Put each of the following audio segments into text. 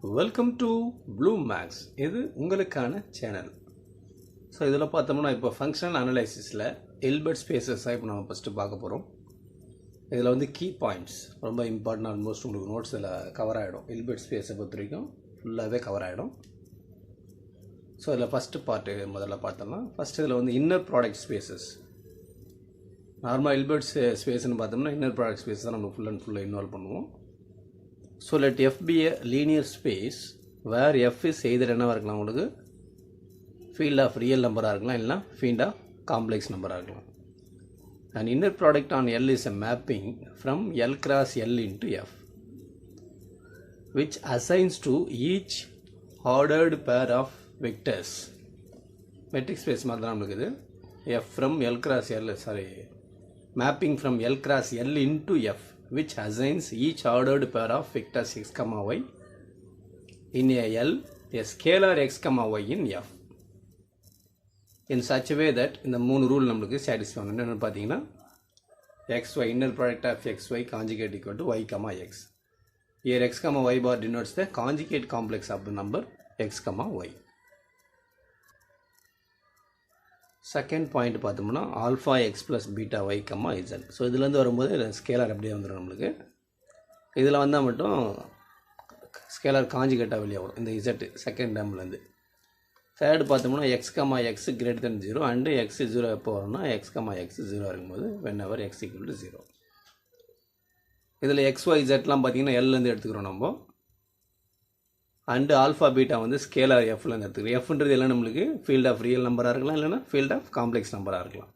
Welcome to blue maths. இது உங்களுக்கான channel. So இதில் பார்த்தோம்னா இப்போ ஃபங்க்ஷனல் அனலைசிஸில் எல்பர்ட் ஸ்பேசஸாக இப்போ நம்ம ஃபஸ்ட்டு பார்க்க போகிறோம். இதில் வந்து கீ பாயிண்ட்ஸ் ரொம்ப இம்பார்ட்டன்ட். ஆல்மோஸ்ட் உங்களுக்கு நோட்ஸ் இதில் கவர் ஆகிடும். எல்பர்ட் ஸ்பேஸை பொறுத்த வரைக்கும் ஃபுல்லாகவே கவர் ஆகிடும். ஸோ இதில் ஃபஸ்ட்டு பார்ட்டு முதல்ல பார்த்தோம்னா ஃபஸ்ட்டு இதில் வந்து இன்னர் ப்ராடக்ட் ஸ்பேசஸ். நார்மலாக எல்பர்ட் ஸ்பேஸ்ன்னு பார்த்தோம்னா இன்னர் ப்ராடக்ட் ஸ்பேஸ் தான் நம்ம ஃபுல் அண்ட் ஃபுல்லாக இன்வால்வ் பண்ணுவோம். So let F be a linear space where F is either என்னவா இருக்கலாம், உங்களுக்கு field of real number-ஆ இருக்கலாம், இல்லைனா field of complex number-ஆ இருக்கலாம். An inner product on L is a mapping from L cross L into F, which assigns to each ordered pair of vectors. Metric space மாதிரி தான் நம்மளுக்கு இது. F from L cross L, mapping from L cross L into F, which assigns each ordered pair of vectors x, y in a L, a scalar x, y in F in such a way that இந்த மூணு rule நம்மளுக்கு satisfy பண்ணணும். என்னென்னு பார்த்தீங்கன்னா xy inner product of xy conjugate equal to y, x. Here x, y bar denotes the conjugate complex of the number x, y. Second point பார்த்தோம்னா alpha x plus beta y comma z. So இதுலேருந்து வரும்போது scalar அப்படியே வந்துடும் நம்மளுக்கு. இதில் வந்தால் மட்டும் scalar காஞ்சிகேட்டாக வெளியே வரும் இந்த இசட்டு செகண்ட் டேர்ம்லேருந்து. தேர்டு பார்த்தோம்னா X comma X greater than 0 and X 0 எப்போ வரும்னா எக்ஸ் கம்மா எக்ஸ் 0 இருக்கும்போது when ever X equal to 0. இதில் எக்ஸ் ஒய் இசட்லாம் பார்த்தீங்கன்னா எல்லேருந்து எடுத்துக்கிறோம் நம்ம. அண்டு ஆல்ஃபா பீட்டா வந்து ஸ்கேலார் எஃப்லேருந்து எடுத்துக்கிறோம். எஃப்ன்றது எல்லாம் நம்மளுக்கு ஃபீல்ட் ஆஃப் ரியல் நம்பராக இருக்கலாம், இல்லைனா ஃபீல்ட் ஆஃப் காம்ப்ளெக்ஸ் நம்பராக இருக்கலாம்.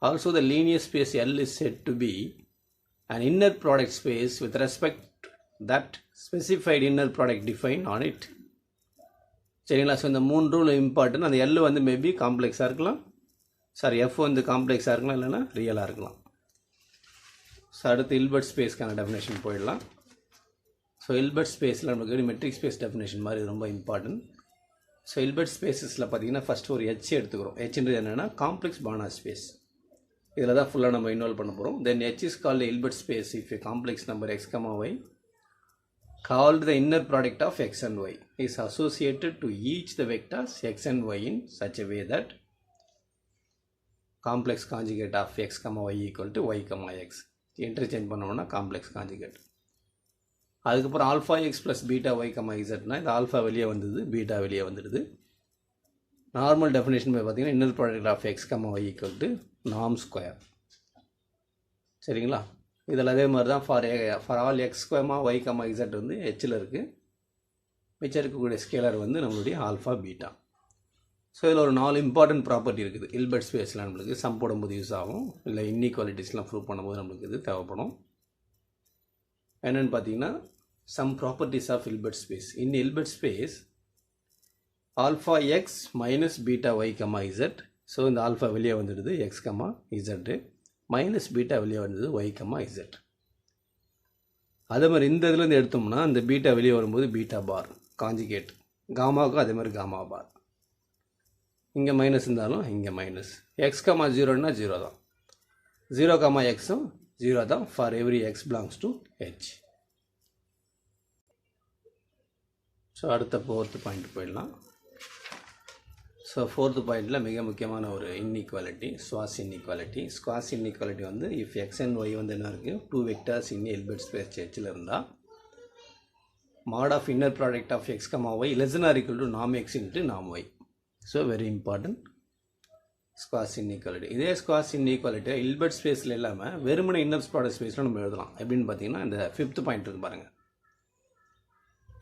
Also the linear space L is set to be an inner product space with respect that specified inner product defined on it. சரிங்களா? ஸோ இந்த மூணு ரூல் இம்பார்ட்டன்ட். அந்த L வந்து மேபி காம்ப்ளெக்ஸாக இருக்கலாம், எஃப் வந்து காம்ப்ளெக்ஸாக இருக்கலாம், இல்லைனா ரியலாக இருக்கலாம். ஸோ அடுத்து இல்பர்ட் ஸ்பேஸ்க்கான டெஃபினேஷன் போயிடலாம். ஸோ இல்பர்ட் ஸ்பேஸில் நமக்கு மெட்ரிக் ஸ்பேஸ் டெஃபினேஷன் மாதிரி ரொம்ப இம்பார்ட்டன்ட். ஸோ இல்பர்ட் ஸ்பேஸஸில் பார்த்தீங்கன்னா ஃபஸ்ட்டு ஒரு ஹெச் எடுத்துக்கிறோம். ஹெச்ன்றது என்னென்னா காம்ப்ளெக்ஸ் பானார் ஸ்பேஸ். இதில் தான் ஃபுல்லாக நம்ம இன்வால்வ் பண்ண போகிறோம். Then H is called Hilbert space if a complex number x, y called the inner product of x and y is associated to each the vectors x and y in such a way that complex conjugate of x, y equal to y, x. Interchange பண்ணோம்னா complex conjugate. அதுக்கப்புறம் alpha x plus beta y, இசட்னா இந்த alpha வெளியே வந்தது, beta வெளியே வந்துடுது. Normal definition போய் பார்த்தீங்கன்னா inner product of x, y equal to norm square. சரிங்களா? இதில் அதே மாதிரி தான் for all x, y, z வந்து ஹெச்சில் இருக்குது. மிச்சம் இருக்கக்கூடிய ஸ்கேலர் வந்து நம்மளுடைய ஆல்ஃபா பீட்டா. ஸோ இதில் ஒரு 4 இம்பார்ட்டன்ட் ப்ராப்பர்ட்டி இருக்குது. இல்பர்ட் ஸ்பேஸில் நம்மளுக்கு சம் போடும்போது யூஸ் ஆகும், இல்லை இன்இக்வாலிட்டிஸ்லாம் ப்ரூவ் பண்ணும்போது நம்மளுக்கு இது தேவைப்படும். என்னென்னு பார்த்தீங்கன்னா some properties of Hilbert space. In Hilbert space, alpha x minus beta y, z. So இந்த alpha வெளியே வந்துடுது x, z, minus beta வெளியே வந்தது y, z. அதே மாதிரி இந்த இதுலேருந்து எடுத்தோம்னா இந்த பீட்டா வெளியே வரும்போது பீட்டா பார் காஞ்சிகேட், காமாவுக்கும் அதே மாதிரி காமா பார். இங்கே மைனஸ் இருந்தாலும் இங்கே மைனஸ். x, 0னா 0 தான். 0, xம் 0 தான் for every x belongs to h. So அடுத்த 4th பாயிண்ட் போயிடலாம். ஸோ 4th பாயிண்டில் மிக முக்கியமான ஒரு inequality, squash inequality. Squash inequality வந்து இஃப் எக்ஸ் அண்ட் ஒய் வந்து என்ன இருக்குது, 2 வெக்டர்ஸ் இன் எல்பர்ட் ஸ்பேஸ் ஹெச்சில் இருந்தால் mod of inner product of x, y less than or equal to norm x into norm y. So very important squash inequality. இதே squash inequality எல்பர்ட் ஸ்பேஸில் இல்லாமல் வெறுமனே inner product ஸ்பேஸில் நம்ம எழுதலாம். எப்படின்னு பார்த்தீங்கன்னா இந்த 5th பாயிண்ட் இருக்குது பாருங்கள்.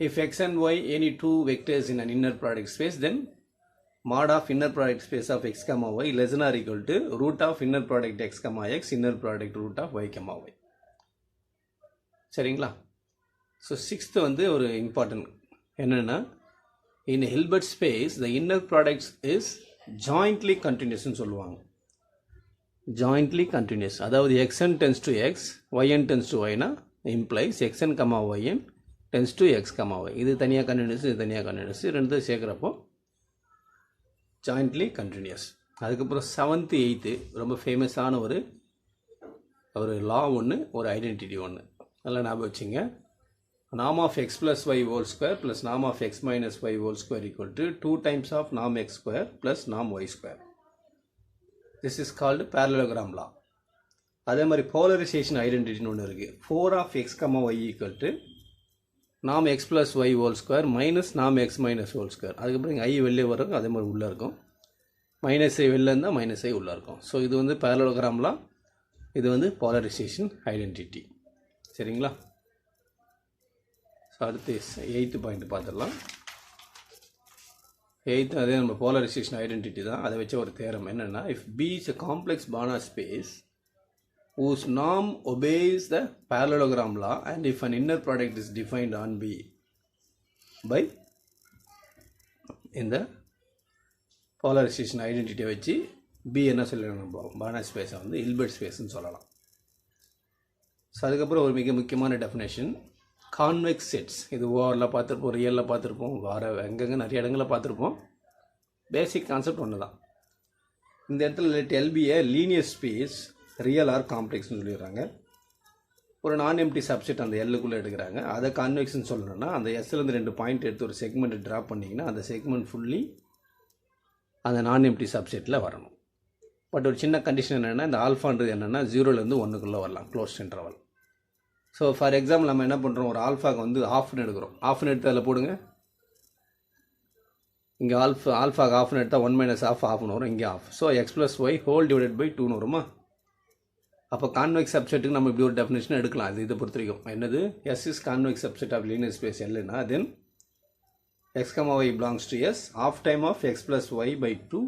If x and y any 2 vectors in an inner product space, then mod of inner product space of x, y less than or equal to root of inner product x, x inner product root of y, y. சரிங்களா? So 6th வந்து ஒரு important என்னென்னா in Hilbert space the inner product is jointly continuous ன்னு சொல்லுவாங்க. jointly continuous அதாவது xn tends to x, yn tends to y னா implies xn, yn tends to x, y. இது தனியாக கண்டினியூஸ், இது தனியாக கண்டினியூஸ், ரெண்டு சேர்க்குறப்போ ஜாயிண்ட்லி கண்டினியூஸ். அதுக்கப்புறம் 7th 8th ரொம்ப ஃபேமஸான ஒரு லா ஒன்று, ஒரு ஐடென்டிட்டி ஒன்று. நல்லா ஞாபகம் வச்சுங்க. norm of x plus y whole square plus norm of x minus y whole square equal to 2 times of norm x square plus norm y square. This is called parallelogram law. அதே மாதிரி polarization identity ஒன்று இருக்குது. 4 of x comma y equal to norm x plus y whole square minus norm x minus whole square. அதுக்கப்புறம் i வெளியே வரும், அதே மாதிரி உள்ளே இருக்கும். மைனஸ் ஐ வெளில இருந்தால் மைனஸ் ஐ உள்ளே இருக்கும். ஸோ இது வந்து parallelogram law, இது வந்து polarization identity. சரிங்களா? ஸோ அடுத்து 8th பாயிண்ட் பார்த்துடலாம். 8th அதே நம்ம போலரைசேஷன் ஐடென்டிட்டி தான், அதை வச்ச ஒரு தேரம் என்னென்னா, if P is a complex Banach space whose norm obeys the parallelogram law and if an inner product is defined on B by இந்த போலரைசேஷன் ஐடென்டிட்டியை வச்சு B என்ன சொல்லணும், பானார் ஸ்பேஸை வந்து ஹில்பர்ட் ஸ்பேஸ்ன்னு சொல்லலாம். ஸோ அதுக்கப்புறம் ஒரு மிக முக்கியமான டெஃபினேஷன், கான்வெக்ஸ் செட்ஸ். இது ஓவரில் பார்த்துருப்போம், ரியலில் பார்த்துருப்போம், எங்கெங்கே நிறைய இடங்களில் பார்த்துருப்போம். பேசிக் கான்செப்ட் ஒன்று தான். இந்த இடத்துல let L be a linear space real or காம்ப்ளெக்ஸ்னு சொல்லிடுறாங்க. ஒரு நான் எம்டி சப்செட் அந்த எல்லுக்குள்ளே எடுக்கிறாங்க. அதை கான்வெக்ஸ்ன்னு சொல்லணும்னா அந்த எஸ்லேருந்து 2 பாயிண்ட் எடுத்து ஒரு செக்மெண்ட் ட்ரா பண்ணிங்கன்னா அந்த செக்மெண்ட் ஃபுல்லி அந்த நான் எம்டி சப்செட்டில் வரணும். பட் ஒரு சின்ன கண்டிஷன் என்னென்னா, இந்த ஆல்ஃபான்றது என்னென்னா 0லேருந்து 1க்குள்ளே வரலாம், close interval. So for example நம்ம என்ன பண்ணுறோம், ஒரு ஆல்ஃபாக்கு வந்து ஆஃப்னு எடுக்கிறோம். ஆஃப்னு எடுத்து அதில் போடுங்க. இங்கே ஆல்ஃபாக்கு ஆஃப்னு எடுத்தால் 1 minus ஆஃப்னு வரும், இங்கே half. So x plus y whole divided by 2ன்னு வருமா? அப்போ கான்வெக்ஸ் சப்செட்டுக்கு நம்ம இப்படி ஒரு டெஃபினேஷன் எடுக்கலாம். அது இதை பொறுத்த வரைக்கும் என்னது, S is convex subset of linear space எல்லுன்னா then x comma y belongs to S, half time of x plus y by 2,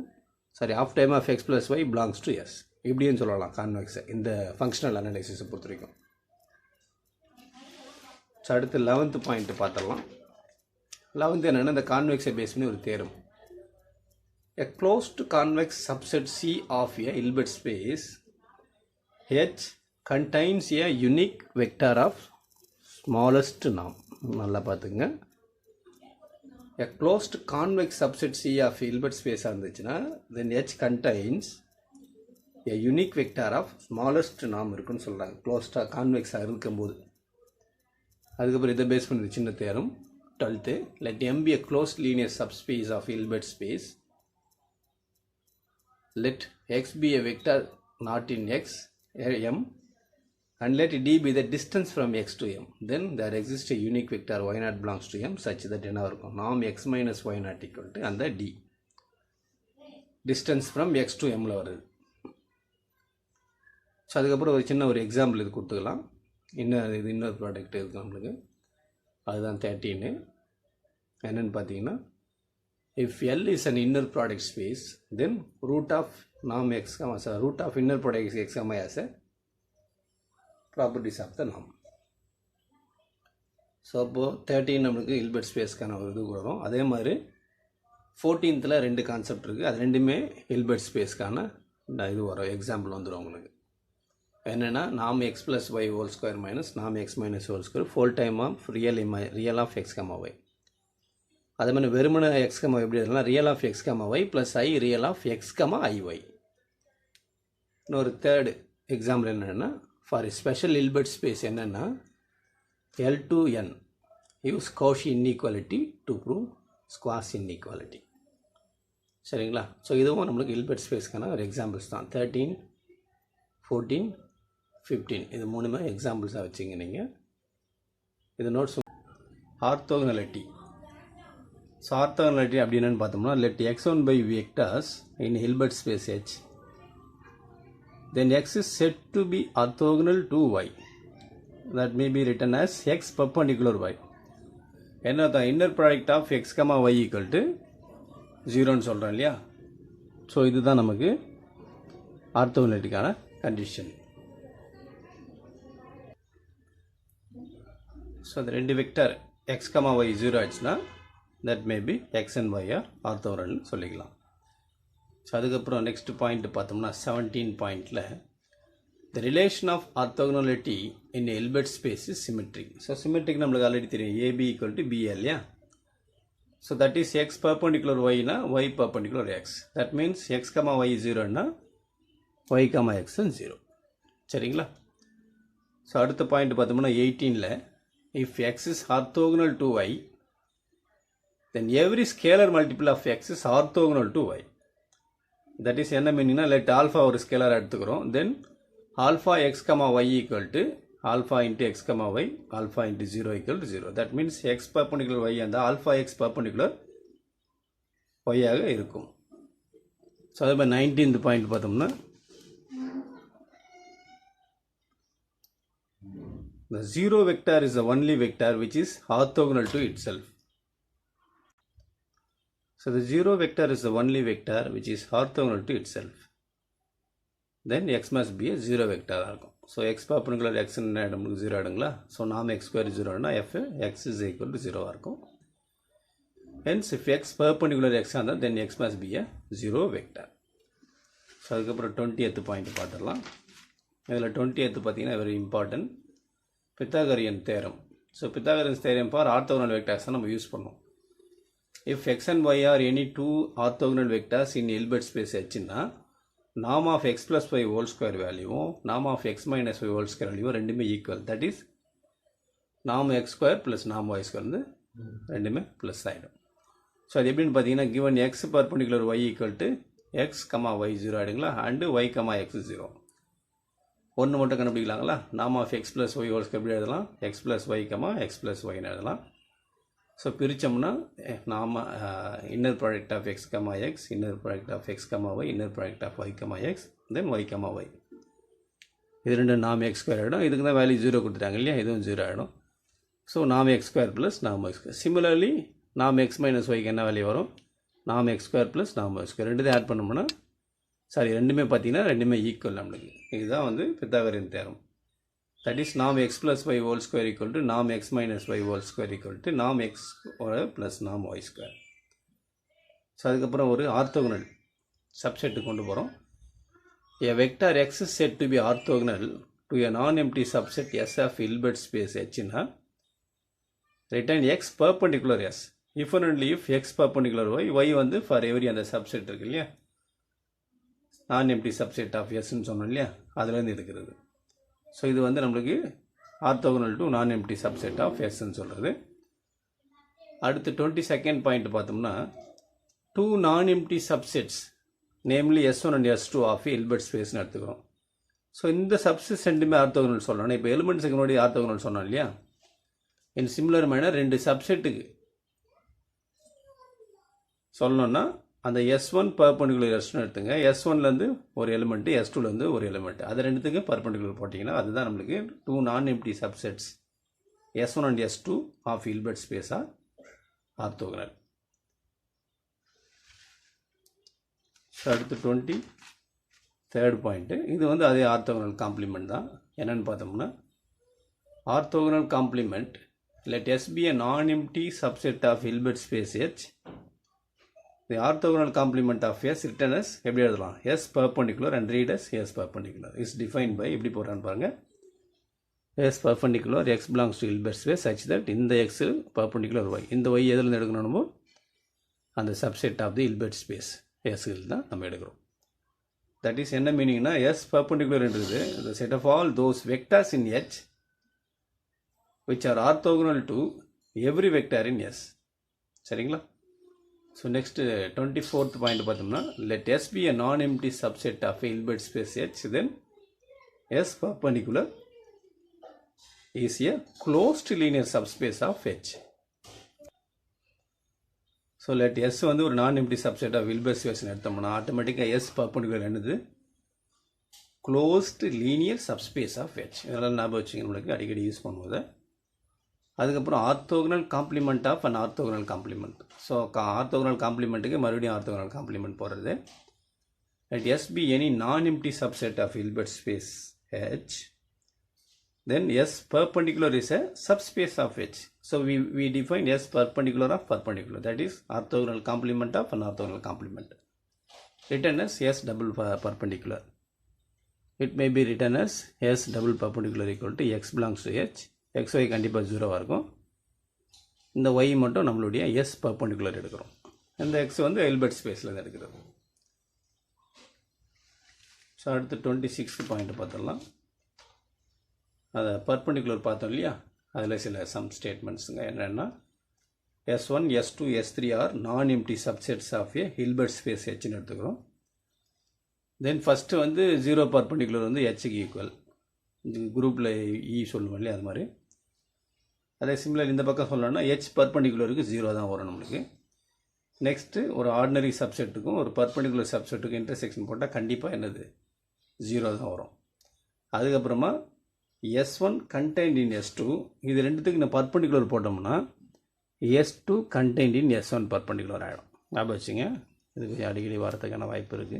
half time of x plus y belongs to S, இப்படின்னு சொல்லலாம் கான்வெக்ஸை இந்த ஃபங்க்ஷனல் அனாலிசிஸை பொறுத்த வரைக்கும். So அடுத்து 11th point பார்த்துடலாம். 11th என்னென்னா, இந்த கான்வெக்ஸை பேஸ் பண்ணி ஒரு theorem. A closed convex subset C of a Hilbert space H contains a unique vector of smallest norm. நல்லா பார்த்துங்க. A closed convex subset C of Hilbert ஸ்பேஸாக இருந்துச்சுன்னா then H contains a unique vector of smallest norm இருக்குன்னு சொல்கிறாங்க, க்ளோஸ்டாக கான்வெக்ஸாக இருக்கும்போது. அதுக்கப்புறம் இதை base பண்ணுறது சின்ன theorem 12th, let M be a closed linear subspace of Hilbert space, let x be a vector not in x M, and let D be the distance from x to M, then there exists a unique vector y0 belongs to M such that என்ன இருக்கும், norm x minus y0 equal to அந்த D distance from x to Mல வருது. So அதுக்கப்புறம் ஒரு சின்ன ஒரு example இது கொடுத்துக்கலாம். இன்னொரு ப்ராடக்ட் இருக்குது நம்மளுக்கு, அதுதான் 13. என்னென்னு பார்த்தீங்கன்னா, if L is an inner product space then root of norm x root of inner product x as a properties of the norm. So அப்போது 13 நம்மளுக்கு ஹில்பர்ட் ஸ்பேஸ்க்கான ஒரு இது வரும். அதே மாதிரி 14th 2 கான்செப்ட் இருக்குது, அது ரெண்டுமே ஹில்பர்ட் ஸ்பேஸ்க்கான இது வரும், எக்ஸாம்பிள் வந்துடும் உங்களுக்கு. என்னென்னா, norm x plus y whole square minus norm x minus whole square four time of real of X comma y. அதே மாதிரி வெறுமன எக்ஸ் கமா எப்படி எழுதலாம், real of X comma y plus i real of X comma i y. இன்னொரு third example என்னென்னா, for special Hilbert space என்னென்னா L two N use Cauchy inequality to prove Schwarz inequality. சரிங்களா? So இதுவும் நம்மளுக்கு Hilbert ஸ்பேஸ்க்கான ஒரு examples தான். 13, 14, 15 இது மூணுமே எக்ஸாம்பிள்ஸாக வச்சுங்க நீங்கள். இது நோட்ஸ். ஆர்த்தோகனாலிட்டி. ஸோ ஆர்த்தோகனாலிட்டி அப்படி என்னென்னு பார்த்தோம்னா, let x1 by vectors in Hilbert space H, then x is said to be orthogonal to y, that may be written as x perpendicular y. என்ன தான் inner product of x, y equal to 0ன்னு சொல்கிறோம் இல்லையா? So இதுதான் நமக்கு ஆர்த்தோகனாலிட்டிக்கான condition. So அந்த ரெண்டு vector X comma y 0 ஆயிடுச்சுன்னா that may be x and y are ஆர்த்தோகனல்னு சொல்லிக்கலாம். ஸோ அதுக்கப்புறம் நெக்ஸ்ட் பாயிண்ட் பார்த்தோம்னா 17 பாயிண்டில் the relation of orthogonality in Hilbert space is symmetric. So symmetric நம்மளுக்கு ஆல்ரெடி தெரியும், ஏபி ஈக்குவல் டு பிஏ இல்லையா? So that is x perpendicular ஒய்னா y perpendicular x. That means x comma y 0ன்னா y comma x 0. சரிங்களா? So அடுத்த point பார்த்தோம்னா 18ல் if x is orthogonal to y, then every scalar multiple of x is orthogonal to y. That is என்ன மீனிங்னா let alpha ஒரு scalar எடுத்துக்கிறோம், then alpha x comma y equal to alpha into x comma y, alpha into 0 equal to 0. That means x perpendicular y and alpha x perpendicular y ஆக இருக்கும். So அதே மாதிரி 19th point பார்த்தோம்னா the zero vector is the only vector which is orthogonal to itself. So the zero vector is the only vector which is orthogonal to itself. Then x must be a zero vector. So x perpendicular x நமக்கு 0 ஆடுங்களா. So நாம் x square 0 ஆனா f x is equal to 0 இருக்கும். Hence if x perpendicular x ஆனா then x must be a zero vector. So அதுக்கப்புறம் 20th point பார்த்துடலாம். இதில் 20th பார்த்தீங்கன்னா very important Pythagorean theorem. So Pythagorean theorem for orthogonal vectors நம்ம use பண்ணோம். If x and y are any two orthogonal vectors in Hilbert space H னா norm of x plus y whole square value norm of x minus y whole square value ரெண்டுமே equal. That is norm x square plus norm y square வந்து ரெண்டுமே plus ஆயிடும். So அது எப்படின்னு பார்த்தீங்கன்னா given x perpendicular y equal to x, y 0 ஆகிடுங்களா and y, x 0. ஒன்று மட்டும் கண்டுபிடிக்கலாங்களா. நாம of x plus y whole square எப்படி எழுதலாம், x plus y x plus ஒய்னு எழுதலாம். ஸோ பிரித்தோம்னா நாம inner product of x x, inner product of x y, inner product of y x, then y y. இது ரெண்டு நாம் எக்ஸ் ஸ்கொயர் ஆகிடும். இதுக்கு தான் வேல்யூ 0 கொடுத்துட்டாங்க இல்லையா, இதுவும் 0 ஆகிடும். ஸோ நாம் எக்ஸ் ஸ்கொயர் ப்ளஸ் நாம் ஒய் ஸ்கொயர். சிமிலர்லி நாம் எக்ஸ் மைனஸ் ஒய்க்கு என்ன வேல்யூ வரும், நாம் எக்ஸ் ஸ்கொயர் ப்ளஸ் நாம் ஒய் ஸ்கொயர். ரெண்டுத்தையும் ஆட் பண்ணோம்னா ரெண்டுமே பார்த்தீங்கன்னா ரெண்டுமே ஈக்குவல் நம்மளுக்கு. இதுதான் வந்து பித்தாகரியன் தேரம். தட் இஸ் நாம் x plus y whole square equal to நாம் x minus y whole square equal to நாம் எக்ஸ் ப்ளஸ் நாம் ஒய் ஸ்கொயர். ஸோ அதுக்கப்புறம் ஒரு ஆர்த்தோகனல் சப்செட்டு கொண்டு போகிறோம். A vector x is said to be orthogonal to a non-empty subset S of Hilbert space H னா return x perpendicular S. If and only if x perpendicular y, y வந்து for every அந்த subset இருக்கு இல்லையா, நான் empty subset of எஸ்ன்னு சொன்னோம் இல்லையா, அதுலேருந்து இருக்கிறது. ஸோ இது வந்து நம்மளுக்கு orthogonal to non empty subset of எஸ்ன்னு சொல்கிறது. அடுத்து 22nd பாயிண்ட் பார்த்தோம்னா two non empty subsets namely S1 and S2 of Hilbert ஸ்பேஸ்னு எடுத்துக்கிறோம். ஸோ இந்த சப்செட் ரெண்டுமே ஆர்த்தோகனல் சொல்லணும். இப்போ எலிமெண்ட்ஸுக்கு முன்னாடி ஆர்த்தோகனல் சொன்னோம் இல்லையா, இன் சிமிலர் மேனர் ரெண்டு சப்செட்டுக்கு சொல்லணும்னா அந்த S1 பர்பண்டிகுலர் S2 எடுத்துங்க. S1லேருந்து ஒரு எலிமெண்ட்டு, S2லேருந்து ஒரு எலிமெண்ட், அது ரெண்டுத்துக்கு பர்பண்டிகுலர் போட்டிங்கன்னா அதுதான் நம்மளுக்கு two non empty subsets S1 and S2 of Hilbert space are orthogonal. So அடுத்து 23rd பாயிண்ட்டு, இது வந்து அதே ஆர்த்தோகனல் காம்ப்ளிமெண்ட் தான். என்னென்னு பார்த்தோம்னா orthogonal complement let S be a non-empty subset of Hilbert space H. The orthogonal complement of S written as எப்படி எழுதலாம், S perpendicular and read as S perpendicular is defined by எப்படி போடுறான்னு பாருங்க. S perpendicular x belongs to Hilbert space such that இந்த x perpendicular y, இந்த y எதுலேருந்து எடுக்கணுமோ அந்த subset of the Hilbert space S தான் நம்ம எடுக்கிறோம். That is என்ன மீனிங்னா S perpendicular என்றது the set of all those vectors in H which are orthogonal to every vector in S. சரிங்களா. ஸோ நெக்ஸ்ட் 24th பாயிண்ட் பார்த்தோம்னா let S be a non-empty subset of Hilbert space H, then S perpendicular is a closed linear subspace of H. So let S வந்து ஒரு non-empty subset of Hilbert space எடுத்தோம்னா ஆட்டோமேட்டிக்காக S perpendicular என்னது closed linear subspace of H. இதெல்லாம் ஞாபகம் வச்சுங்க, நம்மளுக்கு அடிக்கடி யூஸ் பண்ணுவது. அதுக்கப்புறம் orthogonal complement of and orthogonal complement. So orthogonal காம்ப்ளிமெண்ட்டுக்கு மறுபடியும் ஆர்த்தோகனல் காம்ப்ளிமெண்ட் போடுறது. Let S be any non empty subset of Hilbert space H, then S perpendicular is a subspace of H. So we define S perpendicular of perpendicular, that is orthogonal complement of an orthogonal complement, written as S double perpendicular. It may be written as S double perpendicular equal to x belongs to H. xy கண்டிப்பாக 0 இருக்கும். இந்த y மட்டும் நம்மளுடைய S perpendicular எடுக்கிறோம். இந்த x வந்து Hilbert ஸ்பேஸில் எடுக்கிறது. ஸோ அடுத்து 26th பாயிண்ட் பார்த்துடலாம். அதை பர்பண்டிகுலர் பார்த்தோம் இல்லையா, அதில் சில சம் ஸ்டேட்மெண்ட்ஸுங்க என்னென்னா S1, S2, S3 are non empty subsets of a Hilbert space ஹெச்னு எடுத்துக்கிறோம். தென் ஃபஸ்ட்டு வந்து 0 பர்பண்டிகுலர் வந்து ஹெச்சுக்கு ஈக்குவல், இது குரூப்பில் இ சொல்லுவோம் இல்லையா அது மாதிரி. அதே சிமிலர் இந்த பக்கம் சொல்லணும்னா ஹெச் பர்பண்டிகுலருக்கு 0 தான் வரும் நம்மளுக்கு. நெக்ஸ்ட்டு ஒரு ஆர்டினரி சப்செட்டுக்கும் ஒரு பர்பண்டிகுலர் சப்செட்டுக்கும் இன்டர்செக்ஷன் போட்டால் கண்டிப்பாக என்னது 0 தான் வரும். அதுக்கப்புறமா S1 கண்டெய்ன்ட் இன் S2, இது ரெண்டுத்துக்கு இந்த பர்பண்டிகுலர் போட்டோம்னா S2 கண்டெய்ன்ட் இன் S1 பர்பண்டிகுலர் ஆகிடும். ஞாபகம் வச்சுங்க, இதுக்கு அடிக்கடி வரத்துக்கான வாய்ப்பு இருக்குது.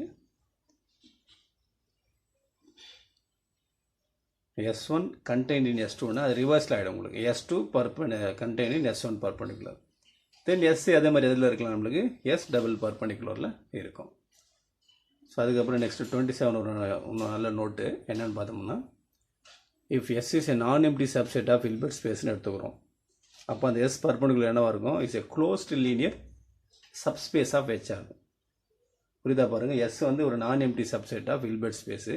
S1 கண்டெய்ன்ட் இன் S2னா அது ரிவர்ஸில் ஆகிடும் உங்களுக்கு. S2 கண்டெய்ன்ட் இன் S1 பர்பண்டிகுலர். தென் S அதே மாதிரி எதில் இருக்கலாம் நம்மளுக்கு S டபுள் பர்பண்டிகுலரில் இருக்கும். ஸோ அதுக்கப்புறம் நெக்ஸ்ட்டு 27 ஒரு நல்ல நோட்டு என்னென்னு பார்த்தோம்னா, if S is a non empty subset of Hilbert ஸ்பேஸ்னு எடுத்துக்கிறோம். அப்போ அந்த S பர்பண்டிகுலர் என்னவாக இருக்கும், it's a closed linear subspace of H ஆகும். புரியுதா பாருங்கள், S வந்து ஒரு non empty subset of Hilbert space,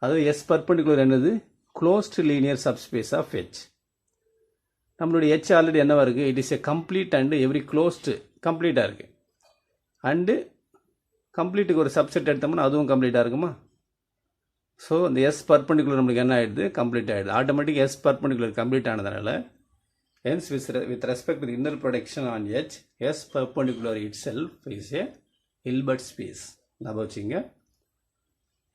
அது S பர்பண்டிகுலர் என்னது closed linear subspace of H. நம்மளுடைய H ஆல்ரெடி என்னவாக இருக்குது, it is a complete and every closed கம்ப்ளீட்டாக இருக்குது. அண்டு கம்ப்ளீட்டுக்கு ஒரு சப்செட் எடுத்தோம்னா அதுவும் கம்ப்ளீட்டாக இருக்குமா. ஸோ இந்த S பர்பண்டிகுலர் நம்மளுக்கு என்ன ஆகிடுது, கம்ப்ளீட் ஆகிடுது. ஆட்டோமேட்டிக் S பர்பண்டிகுலர் கம்ப்ளீட் ஆனதுனால hence with respect to the inner projection on H, S perpendicular itself is a Hilbert space. ஞாபகம் வச்சுங்க,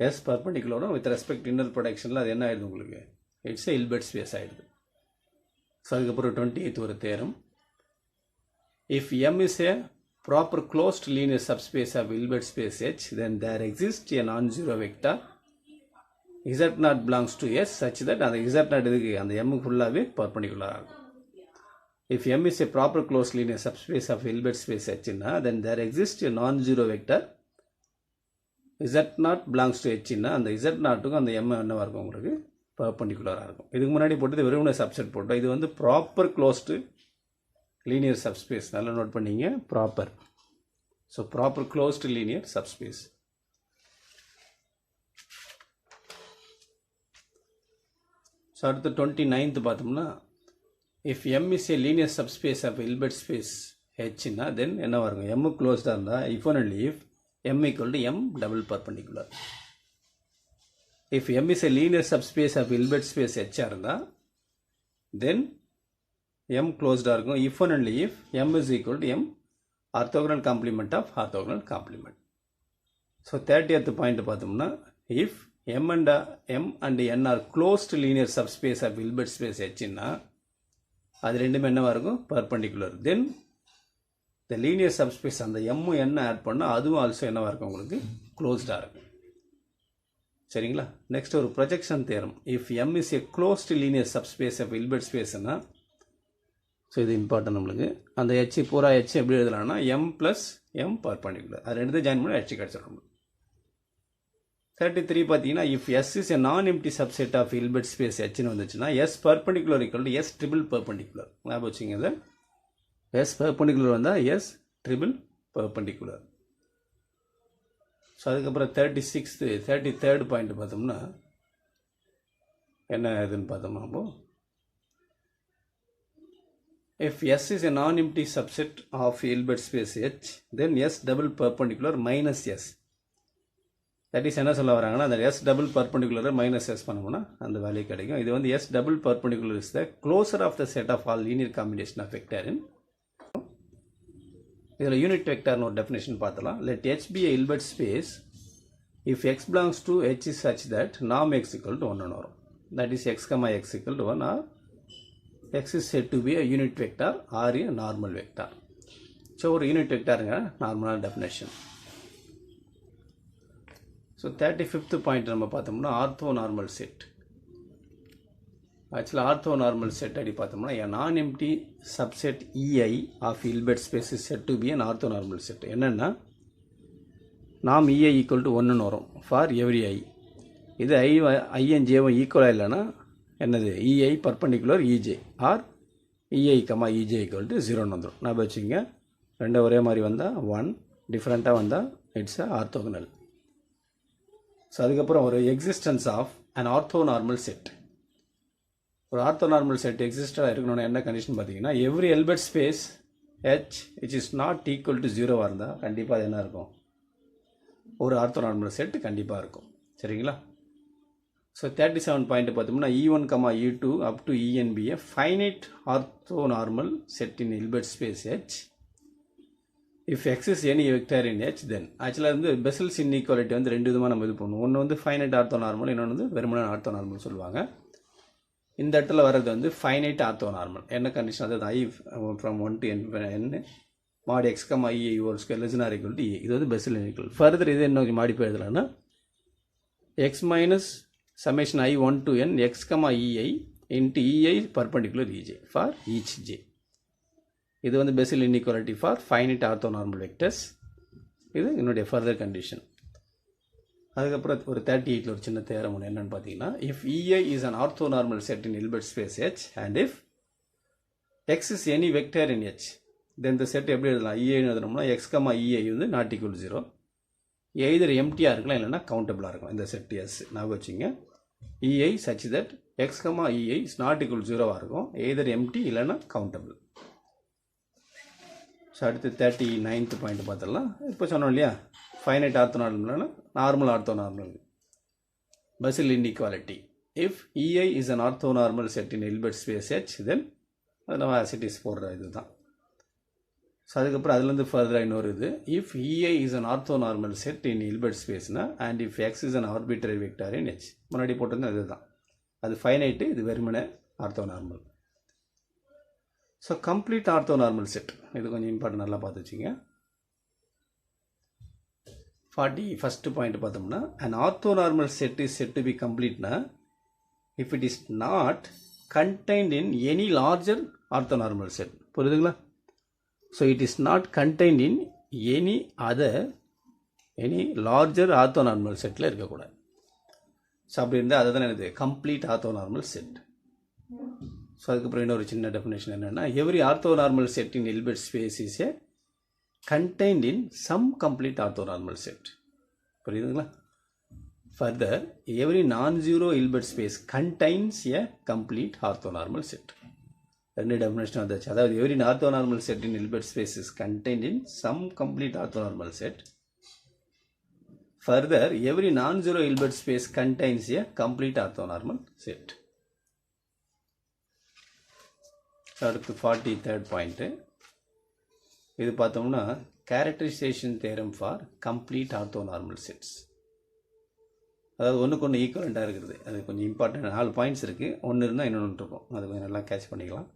S perpendicular with respect to inner projection அது என்ன ஆயிடுது உங்களுக்கு, இட்ஸ் a Hilbert space ஆயிடுது. So அதுக்கப்புறம் 28th ஒரு theorem, if M is a proper closed linear subspace of Hilbert space H, then there exists a non-zero vector Z0 belongs to S such that அந்த Z0 இதுக்கு அந்த M ஃபுல்லாகவே perpendicular ஆகும். If M is a proper closed linear subspace of Hilbert space H, then there exists a non-zero vector Z0 belongs to H. அந்த Z0க்கும் அந்த M என்னவாக இருக்கும் உங்களுக்கு பர்பண்டிகுலராக இருக்கும். இதுக்கு முன்னாடி போட்டது வெறும் சப்செட் போட்டோம். இது வந்து ப்ராப்பர் க்ளோஸ்டு லீனியர் சப்ஸ்பேஸ், நல்லா நோட் பண்ணிங்க, proper. So proper closed linear subspace. So அடுத்து 29th பார்த்தோம்னா, if M is a linear subspace of Hilbert space H, then என்னவாக இருக்கும், M க்ளோஸ்டாக இருந்தால் if and only if M equal to M double perpendicular. If M is a linear subspace of Hilbert space H இருந்தால் then M க்ளோஸ்டாக இருக்கும் if and only if M is equal to M orthogonal complement of orthogonal complement. So 30th point பார்த்தோம்னா, if M and N are closed linear subspace of Hilbert space H அது ரெண்டுமே என்னவாக இருக்கும், perpendicular. தென் இந்த linear subspace அந்த M என்ன add பண்ணால் அதுவும் ஆல்சோ என்னவாக இருக்கும் உங்களுக்கு க்ளோஸ்டாக இருக்கும். சரிங்களா. நெக்ஸ்ட் ஒரு projection theorem, if M is a closed linear subspace of Hilbert ஸ்பேஸ்னா, ஸோ இது இம்பார்ட்டன் நம்மளுக்கு. அந்த H பூரா H எப்படி எழுதலாம்னா M ப்ளஸ் M பர்பண்டிகுலர், அது ரெண்டு ஜாயின் பண்ணி H கிடச்சிடும். 33 பார்த்தீங்கன்னா, if S is a non empty subset of Hilbert space Hன்னு வந்துச்சுன்னா S perpendicular equal to S triple perpendicular. ஞாபகம் வச்சுங்க, இதை S பர்பண்டிகுலர் வந்தால் S ட்ரிபிள் பர்பண்டிகுலர். ஸோ அதுக்கப்புறம் 33rd பாயிண்ட் பார்த்தோம்னா என்ன இதுன்னு பார்த்தோம்னா, அப்போ if S is a non-empty subset of Hilbert space H, then S double perpendicular minus S. That is என்ன சொல்ல வராங்கன்னா, அந்த S டபுள் பர்பண்டிகுலரை மைனஸ் S பண்ணோம்னா அந்த வேல்யூ கிடைக்கும். இது வந்து S double perpendicular is the closure of the set of all linear combination of vector. இதில் யூனிட் வெக்டர்னு ஒரு டெஃபினேஷன் பார்த்தலாம். Let H be a Hilbert space if X belongs to H is such that norm X equal to 1 வரும். That is X, X equal to 1 or X is said to be a unit vector or a normal vector. So ஒரு unit வெக்டருங்க நார்மலான definition. So 35th point நம்ம பார்த்தோம்னா, orthonormal set. ஆக்சுவலாக orthonormal set அப்படி பார்த்தோம்னா, non empty subset EI of Hilbert space is set to be an orthonormal set. என்னென்னா, நாம் EI ஈக்குவல் டு 1ன்னு வரும் ஃபார் எவ்ரி I. இது I and J ஈக்குவலாக இல்லைன்னா என்னது, EI perpendicular EJ or EI, EJ equal to 0ன்னு வந்துடும். நான் வச்சுங்க, ரெண்டும் ஒரே மாதிரி வந்தால் 1, டிஃப்ரெண்ட்டாக வந்தால் இட்ஸ் ஆர்த்தோகனல். ஸோ அதுக்கப்புறம் ஒரு existence of an orthonormal set. ஒரு ஆர்த்தோனார்மல் செட் எக்ஸிஸ்டாக இருக்கணும்னு என்ன கண்டிஷன் பார்த்தீங்கன்னா every Hilbert space H which is not equal to 0 இருந்தால் கண்டிப்பாக அது என்ன இருக்கும், ஒரு ஆர்த்தோனார்மல் செட் கண்டிப்பாக இருக்கும். சரிங்களா? ஸோ 37 பாயிண்ட் பார்த்தோம்னா E1, E2 up to En be a finite orthonormal set in Hilbert space H. If X is any vector in H, then ஆக்சுவலாக வந்து பெசல்ஸ் இன்இக்வாலிட்டி வந்து ரெண்டு விதமாக நம்ம இது பண்ணுவோம். ஒன்று வந்து ஃபைனைட் ஆர்த்தோனார்மல், இன்னொன்று வந்து வெறுமனே ஆர்த்தோனார்மல் சொல்லுவாங்க. இந்த இடத்துல வர்றது வந்து ஃபைனைட் ஆர்த்தோனார்மல். என்ன கண்டிஷன், அதாவது I from 1 to n mod x, I whole square less than or equal to A. இது வந்து பெசல் இன்இக்வல். ஃபர்தர் இது என்ன modify எழுதலாம்னா x minus summation I1 to n x, ei into ei perpendicular ej for each j. இது வந்து Bessel inequality for finite orthonormal vectors. இது என்னுடைய further condition. அதுக்கப்புறம் ஒரு 38ல் ஒரு சின்ன தேரம் ஒன்று என்னென்னு பார்த்தீங்கன்னா, if ei is an orthonormal set in Hilbert space H and if x is any vector in H, தென் இந்த செட் எப்படி எழுதலாம், ei எழுதணும்னா x, ei வந்து நாட் ஈக்குவல் 0, எய்தர் எம்டியாக இருக்கலாம் இல்லைன்னா கவுண்டபிளாக இருக்கும். இந்த செட் எஸ் ஞாபகம் வச்சுங்க. ei such that x, ei is not equal to 0 இருக்கும், எய்தர் எம்டி இல்லைன்னா கவுண்டபிள். ஸோ அடுத்து 39th பாயிண்ட் பார்த்துடலாம். இப்போ சொன்னோம் இல்லையா, ஃபைனைட் ஆர்த்தோனார்மல்னா normal orthonormal Bessel inequality. If ei is an orthonormal set in Hilbert space H, then அது நம்ம சிட்டிஸ் போடுற இது தான். ஸோ அதுக்கப்புறம் அதுலேருந்து ஃபர்தராக இன்னொரு இது, if ei is an orthonormal set in Hilbert ஸ்பேஸ்னா and if X is an arbitrary vector in H. முன்னாடி போட்டிருந்தா இது தான், அது ஃபைனைட்டு, இது வெறுமனே orthonormal. So complete orthonormal set, இது கொஞ்சம் இம்பார்ட்டன் நல்லா பார்த்து வச்சுங்க. 41st பாயிண்ட் பார்த்தோம்னா, an orthonormal set is set to be கம்ப்ளீட்னா if it is not contained in any larger orthonormal set. புரியுதுங்களா? So it is not contained in any larger orthonormal settle இருக்கக்கூடாது. So அப்படி இருந்தால் அதை தான் என்னது கம்ப்ளீட் ஆர்த்தோனார்மல் செட். ஸோ அதுக்கப்புறம் இன்னொரு சின்ன டெஃபினேஷன் என்னென்னா, every orthonormal set in Hilbert space is a contained in some complete orthonormal set. புரியுதுங்களா? ஃபர்தர் எவ்ரி நான் zero Hilbert space contains A complete orthonormal set. ரெண்டு டெஃபினேஷன் வந்தாச்சு. அதாவது every orthonormal set in Hilbert space is contained in some complete orthonormal set. Further, every non-zero Hilbert space contains a complete orthonormal set. அடுத்து 43rd point, இது பார்த்தோம்னா characterization theorem for complete orthonormal sets. அதாவது ஒன்றுக்கு ஒன்று ஈக்குவலண்ட்டாக இருக்கிறது. அது கொஞ்சம் important. 4 points இருக்குது, ஒன்று இருந்தால் இன்னொன்று இருக்கும். அது கொஞ்சம் நல்லா கேட்ச் பண்ணிக்கலாம்.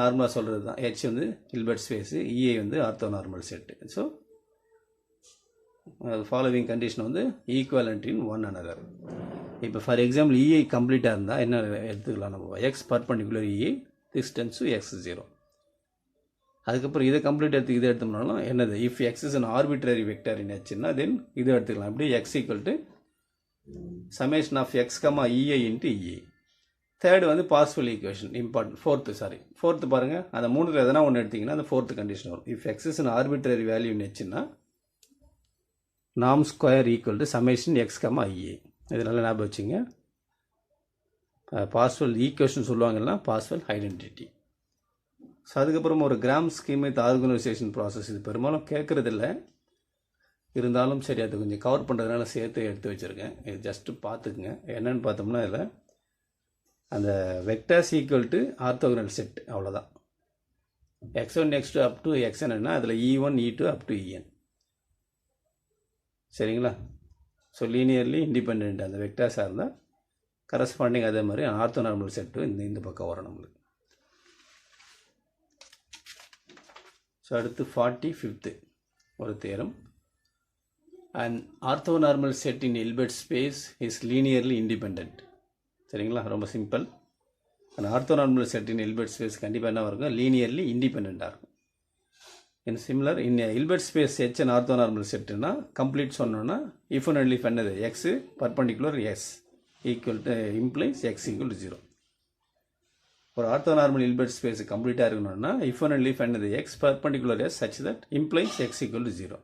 நார்மலாக சொல்கிறது தான். ஹெச் வந்து ஹில்பர்ட் ஸ்பேஸு, இஏ வந்து orthonormal set. So following condition வந்து ஈக்குவலண்ட் இன் ஒன் அனதர். இப்போ ஃபார் எக்ஸாம்பிள் இஐ கம்ப்ளீட்டாக இருந்தால் என்ன எடுத்துக்கலாம் நம்ம, X perpendicular E I distance to X 0. அதுக்கப்புறம் இதை கம்ப்ளீட் எடுத்து இதை எடுத்தோம்னாலும் என்னது, if X is an arbitrary vector in ஹெச்னா தென் இதை எடுத்துக்கலாம். இப்படி X equal to summation of X comma E I into E I. Third வந்து பாசிபிள் ஈக்குவேஷன் இம்பார்ட்டன்ட். ஃபோர்த்து பாருங்கள், அந்த மூணுத்தில் எதனா ஒன்று எடுத்திங்கன்னா அந்த ஃபோர்த்து கண்டிஷன் வரும். If X is an arbitrary value in ஹெச்னா norm square equal to summation X comma ஐஏ. இது நல்லா ஞாபகம் வச்சுங்க. பாசிபிள் ஈக்குவேஷன் சொல்லுவாங்கன்னா பாசிபிள் ஐடென்டிட்டி. ஸோ அதுக்கப்புறம் ஒரு Gram scheme with organisation process. இது பெரும்பாலும் கேட்குறதில்ல, இருந்தாலும் சரி அது கொஞ்சம் கவர் பண்ணுறதுனால சேர்த்து எடுத்து வச்சுருக்கேன். இது ஜஸ்ட்டு பார்த்துக்குங்க. என்னென்னு பார்த்தோம்னா இதில் அந்த vectors equal to orthogonal set, அவ்வளோதான். x1 x2 அப் டு xnன்னா அதில் e1 e2 up to en. சரிங்களா? ஸோ லீனியர்லி இண்டிபெண்ட் அந்த வெக்டர்ஸாக இருந்தால் கரஸ்பாண்டிங் அதே மாதிரி ஆர்த்தோனார்மல் செட்டு இந்த பக்கம் வரும் நம்மளுக்கு. ஸோ அடுத்து 45th ஒரு theorem. And orthonormal set in Hilbert space is linearly independent. சரிங்களா? ரொம்ப சிம்பிள். அந்த orthonormal set in Hilbert space கண்டிப்பாக என்ன இருக்கும், லீனியர்லி இண்டிபெண்ட்டாக இருக்கும். In similar in Hilbert space H and orthonormal செட்டுனா கம்ப்ளீட் சொன்னோன்னா இஃப் அண்ட் ஒன்லி என்னது, X perpendicular S equal to implies X equal to 0. ஒரு ஆர்த்தோனார்மல் ஹில்பர்ட் ஸ்பேஸ் கம்ப்ளீட்டாக இருக்கணும்னா இஃப் அண்ட் ஒன்லி என்னது, X perpendicular S such that implies X equal to 0.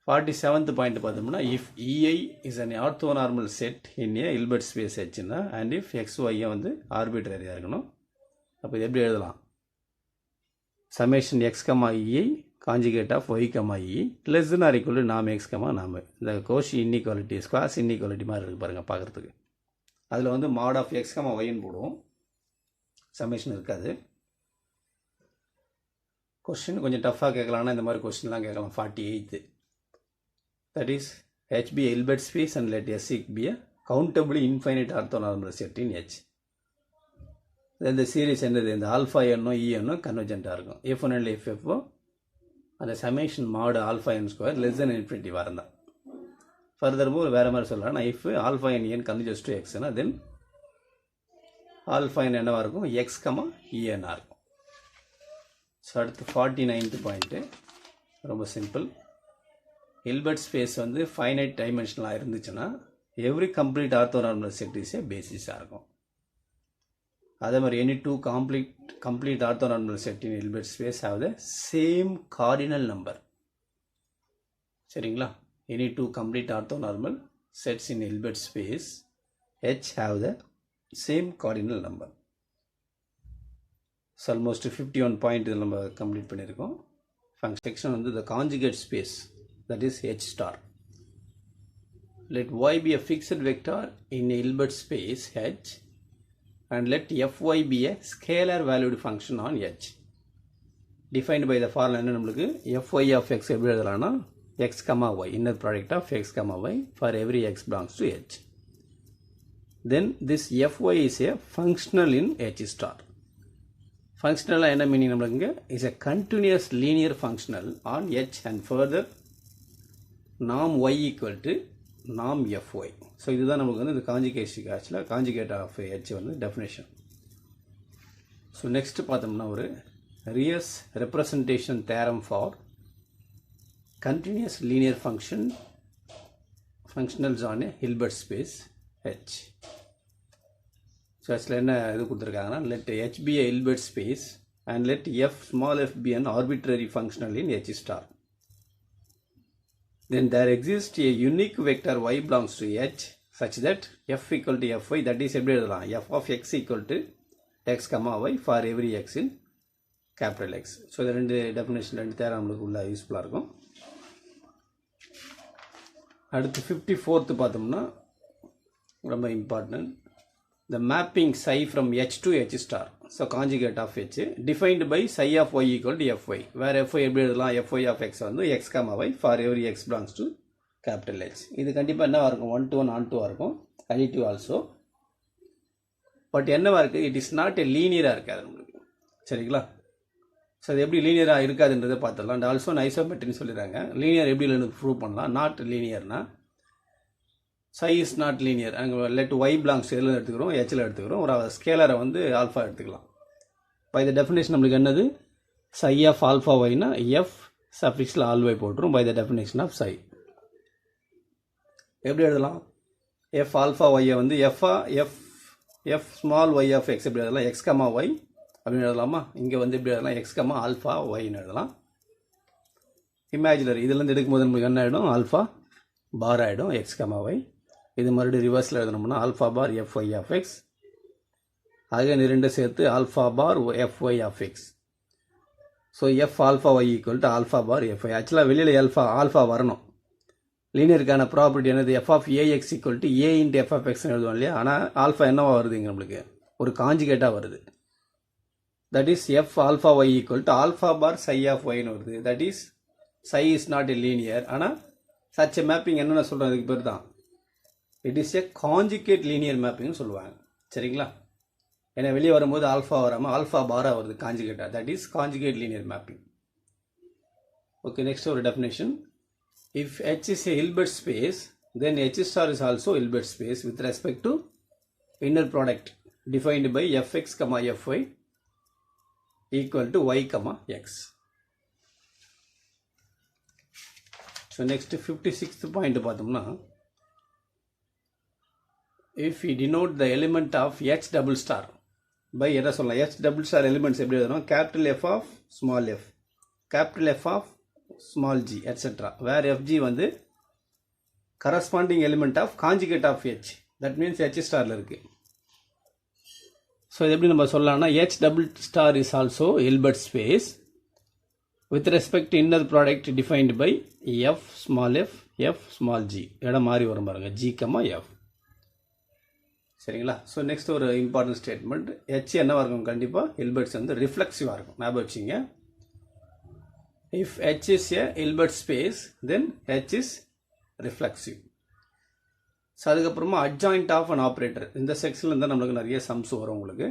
47th point பார்த்தோம்னா if EI is an orthonormal set in a Hilbert space H னா and if XY வந்து ஆர்பிட்ரரியாக இருக்கணும். அப்போ இது எப்படி எழுதலாம்? summation x, EI conjugate of y, E less than or equal to norm x, norm y. இந்த Kosi inequality ஸ்குவாஸ் inequality மாதிரி இருக்குது பாருங்கள் பார்க்குறதுக்கு. அதில் வந்து mod of x, yன்னு போடுவோம், சம்மேஷன் இருக்காது. கொஸ்டின் கொஞ்சம் டஃப்பாக கேட்கலான்னா இந்த மாதிரி கொஸ்டின்லாம் கேட்கலாம். 48th, that is H be a Hilbert space and let S be a countably infinite orthonormal set in H. Then the series என்னது, இந்த ஆல்ஃபா என்னோ இ என்னோ கன்வர்ஜென்ட்டாக இருக்கும். if and only if அந்த summation mod alpha N square less than infinity வரந்தான். Furthermore வேறு மாதிரி சொல்லலாம், if alpha N N converges to எக்ஸ்னா தென் ஆல்ஃபா என் என்னவாக இருக்கும், எக்ஸ் கமா இஎன்னாக இருக்கும். ஸோ அடுத்து 49th பாயிண்ட்டு ரொம்ப சிம்பிள். Hilbert space வந்து ஃபைனைட் டைமென்ஷனலாக இருந்துச்சுன்னா every complete orthonormal set is a பேசிஸாக இருக்கும். அதே மாதிரி any two complete orthonormal set in Hilbert space have the same cardinal number. சரிங்களா? Any two complete orthonormal sets in Hilbert space H have the same cardinal number. So almost 51 point இதில் நம்ம complete பண்ணியிருக்கோம். Section வந்து the conjugate space, that is H star. Let y be a fixed vector in a Hilbert space H and let fy be a scalar valued function on H. Defined by the formula என்ன நம்மளுக்கு fy of x எப்படி எழுதலாம்னா x, y, inner product of x, y for every x belongs to H. Then this fy is a functional in H star. Functional என்ன meaning நம்மளுக்கு is a continuous linear functional on H and further norm y equal to norm fy. So இதுதான் நமக்கு வந்து இந்த காஞ்சிகேஷனுக்கு ஆக்சுவலாக conjugate of H வந்து definition. So next பார்த்தோம்னா ஒரு Riesz representation theorem for continuous linear functionals on a Hilbert space H. So ஆக்சுவலாக என்ன இது கொடுத்துருக்காங்கன்னா let H be a Hilbert space and let small f be an arbitrary functional in H star. Then there exists a unique vector y belongs to H such that f equal to fy, that is எப்படி எழுதலாம், f of x equal to x, y for every x in capital X. So இது ரெண்டு definition ரெண்டு theorem நம்மளுக்கு உள்ள யூஸ்ஃபுல்லாக இருக்கும். அடுத்து 54th பார்த்தோம்னா ரொம்ப important. The mapping psi from H to H star, so conjugate of H defined by psi of y equal to fy, where fy எப்படி எழுதலாம், fy of x வந்து x, y for every x belongs to capital H. இது கண்டிப்பாக என்னவாக இருக்கும், 1 to 1 on 2 இருக்கும், additive also. But என்னவா இருக்குது, இட் இஸ் நாட் எ லீனியராக இருக்காது நம்மளுக்கு. சரிங்களா? ஸோ அது எப்படி லீனியராக இருக்காதுன்றதை பார்த்துடலாம். அண்ட் ஆல்சோ ஐசோமெட்ரின்னு சொல்லிடுறாங்க. லீனியர் எப்படி ப்ரூவ் பண்ணலாம், not லீனியர்னா psi is not linear. அங்கே let y belongs to எதில் எடுத்துக்கிறோம், ஹெச்சில் எடுத்துக்கிறோம். ஒரு ஸ்கேலரை வந்து ஆல்ஃபா எடுத்துக்கலாம். பை த டெஃபினேஷன் நம்மளுக்கு என்னது, psi of alpha yனா f சஃபிக்ஸில் ஆல் y போட்டுரும். By the definition of psi எப்படி எழுதலாம், f ஆல்ஃபா y வந்து f small y of x எப்படி எழுதலாம், x, y அப்படின்னு எழுதலாமா. இங்கே வந்து எப்படி எழுதலாம், x, ஆல்ஃபா yன்னு எழுதலாம். இமேஜினரி இதுலேருந்து எடுக்கும்போது நம்மளுக்கு என்ன ஆகிடும், ஆல்ஃபா பார் ஆகிடும், x, y. இது மறுபடியும் ரிவர்ஸில் எழுதணும்னா alpha bar fy of x, ஆக இரண்டு சேர்த்து alpha bar fy of x. So f alpha y equal to alpha bar fy. ஆக்சுவலாக வெளியில் ஆல்ஃபா வரணும். லீனியருக்கான ப்ராப்பர்ட்டி என்னது, f of ax equal to a into f of x எழுதுவோம் இல்லையா. ஆனால் ஆல்ஃபா என்னவா வருதுங்க நம்மளுக்கு, ஒரு காஞ்சிகேட்டாக வருது. That is f alpha y equal to alpha bar psi of yன்னு வருது. That is psi is not a linear. ஆனால் சச் எ மேப்பிங் என்னென்ன சொல்கிறோம், அதுக்கு பேர் தான் it is a conjugate linear மேப்பிங்னு சொல்லுவாங்க. சரிங்களா? ஏன்னா வெளியே வரும்போது ஆல்ஃபா வராமல் ஆல்ஃபா பாராக வருது காஞ்சிகேட்டாக. That is conjugate linear mapping. Okay, next ஒரு definition. If H is a Hilbert space then H star is also Hilbert space with respect to inner product defined by fx, fy equal to y, x. So next 56th point பார்த்தோம்னா, if we denote the element of H double star by என்ன சொல்லலாம், H double star elements எப்படி எழுதணும், capital F of small f, capital F of small g etc. where fg வந்து corresponding element of conjugate of h, that means h star இருக்கு. So இது எப்படி நம்ம சொல்லலாம்னா h double star is also Hilbert space with respect to inner product defined by f small g. இடம் மாறி வரும் பாருங்க, g, f. சரிங்களா? ஸோ நெக்ஸ்ட் ஒரு இம்பார்ட்டன்ட் ஸ்டேட்மெண்ட், h என்னவா இருக்கும்? கண்டிப்பாக ஹில்பர்ட்ஸ் வந்து ரிஃப்ளெக்சிவாக இருக்கும். ஞாபகம் வச்சுங்க, if h is a Hilbert space then h is reflexive. So அதுக்கப்புறமா அட்ஜாயிண்ட் ஆஃப் அன் ஆப்ரேட்டர், இந்த செக்ஷனில் இருந்தால் நம்மளுக்கு நிறைய சம்ஸ் வரும் உங்களுக்கு.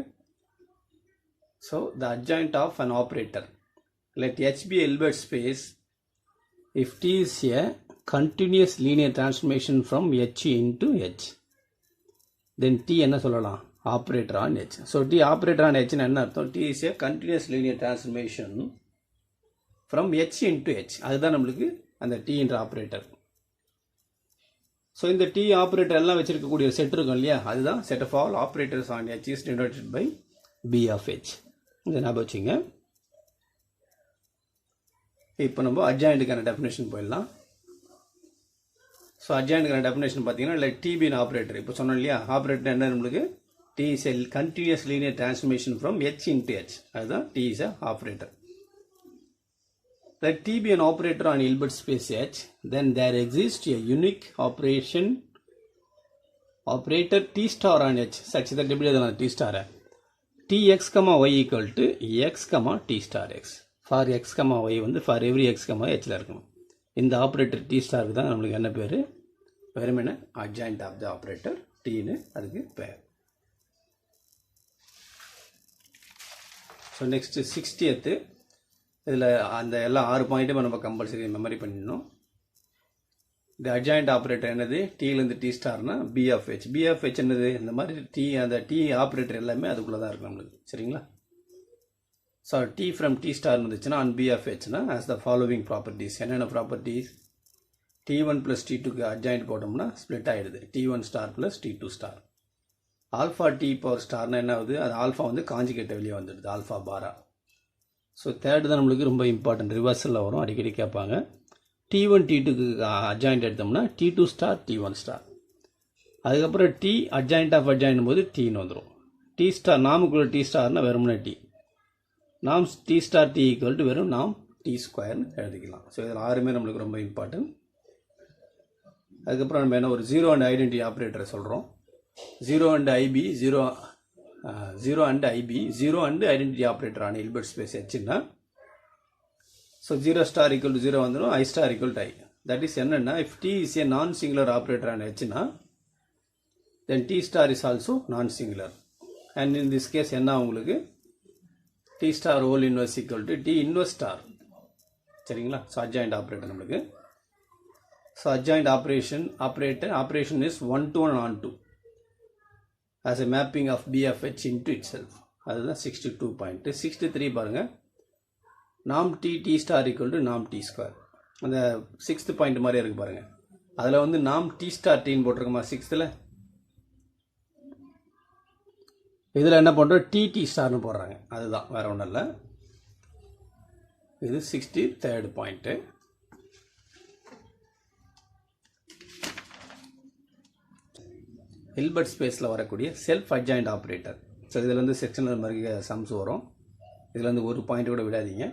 So the adjoint of an operator, let h be a Hilbert space if t is a continuous linear transformation from h into h. then t என்ன சொல்லலாம்? Operator on h. So t operator on h என்ன அர்த்தம்? t is a continuous linear transformation from h into h. அதுதான் நம்மளுக்கு அந்த t என்ற operator. So இந்த t operator எல்லாம் வச்சிருக்கக்கூடிய செட் இருக்கும் இல்லையா, அதுதான் set of all operators on h is denoted by b of h. இதை ஞாபகம் வச்சுங்க. இப்போ நம்ம அட்ஜாயிண்ட்டுக்கான டெஃபினேஷன் போயிடலாம். ஸோ அட்ஜாயிண்ட்டுக்கான டெஃபினேஷன் பார்த்தீங்கன்னா like t be an operator. இப்போ சொன்னோம் இல்லையா, ஆப்ரேட்டர் என்ன நம்மளுக்கு? t is a continuous linear transformation from h into h. அதுதான் t is a operator. Let t be an operator on Hilbert space h, then there exists a unique operator t star on h such that எப்படி எழுதலாம் t star? tx, y equal to x, t star x. For x, y வந்து for every x, hல இருக்கணும். இந்த operator t ஸ்டாருக்கு தான் நம்மளுக்கு என்ன பேர்? வெறுமனே அட்ஜாயிண்ட் ஆஃப் த ஆப்ரேட்டர் tன்னு அதுக்கு பேர். ஸோ நெக்ஸ்ட் 60th, இதில் அந்த எல்லா 6 பாயிண்ட்டும் நம்ம கம்பல்சரி மெமரி பண்ணிடணும். இந்த அட்ஜாயிண்ட் ஆப்ரேட்டர் என்னது? டீலேருந்து டி ஸ்டார்னா B of H. B of H என்னது? இந்த மாதிரி டி, அந்த டி ஆப்ரேட்டர் எல்லாமே அதுக்குள்ளே தான் இருக்கும் நம்மளுக்கு. சரிங்களா? So T from T star இருந்துச்சுன்னா ஆன் பி ஆஃப் ஹெச்னா ஆஸ் த ஃபாலோவிங் ப்ராப்பர்ட்டிஸ். என்னென்ன ப்ராப்பர்ட்டிஸ்? t1 ப்ளஸ் t2க்கு அட்ஜாயிண்ட் போட்டோம்னா ஸ்ப்ளிட் ஆகிடுது, t1 star plus t2 star. Alpha T power ஸ்டார்னா என்ன ஆகுது? அது ஆல்ஃபா வந்து காஞ்சிகேட்ட வெளியே வந்துடுது, ஆல்ஃபா பாரா. ஸோ தேர்டு தான் நம்மளுக்கு ரொம்ப இம்பார்ட்டன்ட், ரிவர்சலில் வரும், அடிக்கடி கேட்பாங்க. t1 t2க்கு அட்ஜாயிண்ட் எடுத்தோம்னா t2 ஸ்டார் t1 ஸ்டார். அதுக்கப்புறம் t அட்ஜாயிண்ட் ஆஃப் அட்ஜாயின்ட் போது tன்னு வந்துடும். டி ஸ்டார் நாமுக்குள்ள டி ஸ்டார்னா வெறும்னா டி, நாம் D star T equal to வெறும் நாம் டி ஸ்கொயர்னு எழுதிக்கலாம். ஸோ இதில் 6மே நம்மளுக்கு ரொம்ப இம்பார்ட்டன்ட். அதுக்கப்புறம் நம்ம என்ன ஒரு ஜீரோ அண்ட் ஐடென்டிட்டி ஆப்ரேட்டரை சொல்கிறோம். ஜீரோ அண்ட் ஐபி, ஜீரோ அண்ட் ஐடென்டிட்டி ஆப்ரேட்டர் ஆன ஹில்பர்ட் ஸ்பேஸ் ஹெச்னா, ஸோ 0 ஸ்டார் ஈக்குவல் டு 0 வந்துடும், I star equal to I. That is என்னென்னா, if T is a non singular operator ஆன ஹெச்னா then T star is also non singular. And in this case என்ன உங்களுக்கு? T star whole inverse equal to T inverse star. சரிங்களா? So adjoint operator நம்மளுக்கு. So adjoint operation is 1 to 1 on 2 as a mapping of b of h into itself. அதுதான் 62 point. 63 பாருங்கள், நாம் D star equal to நாம் D square. அந்த 6th point மாதிரியே இருக்குது பாருங்கள். அதில் வந்து நாம் டி ஸ்டார் டின்னு போட்டிருக்கோமா 6th. இதில் என்ன பண்ணுறோம்? டி ஸ்டார்னு போடுறாங்க, அதுதான் வேறு ஒன்றும் இல்லை. இது 63rd பாயிண்ட்டு. ஹில்பர்ட் ஸ்பேஸில் வரக்கூடிய செல்ஃப் அட்ஜாயிண்ட் ஆப்ரேட்டர். ஸோ இதில் வந்து செக்ஷனல் மாதிரி சம்ஸ் வரும். இதில் வந்து ஒரு பாயிண்ட் கூட விடாதீங்க.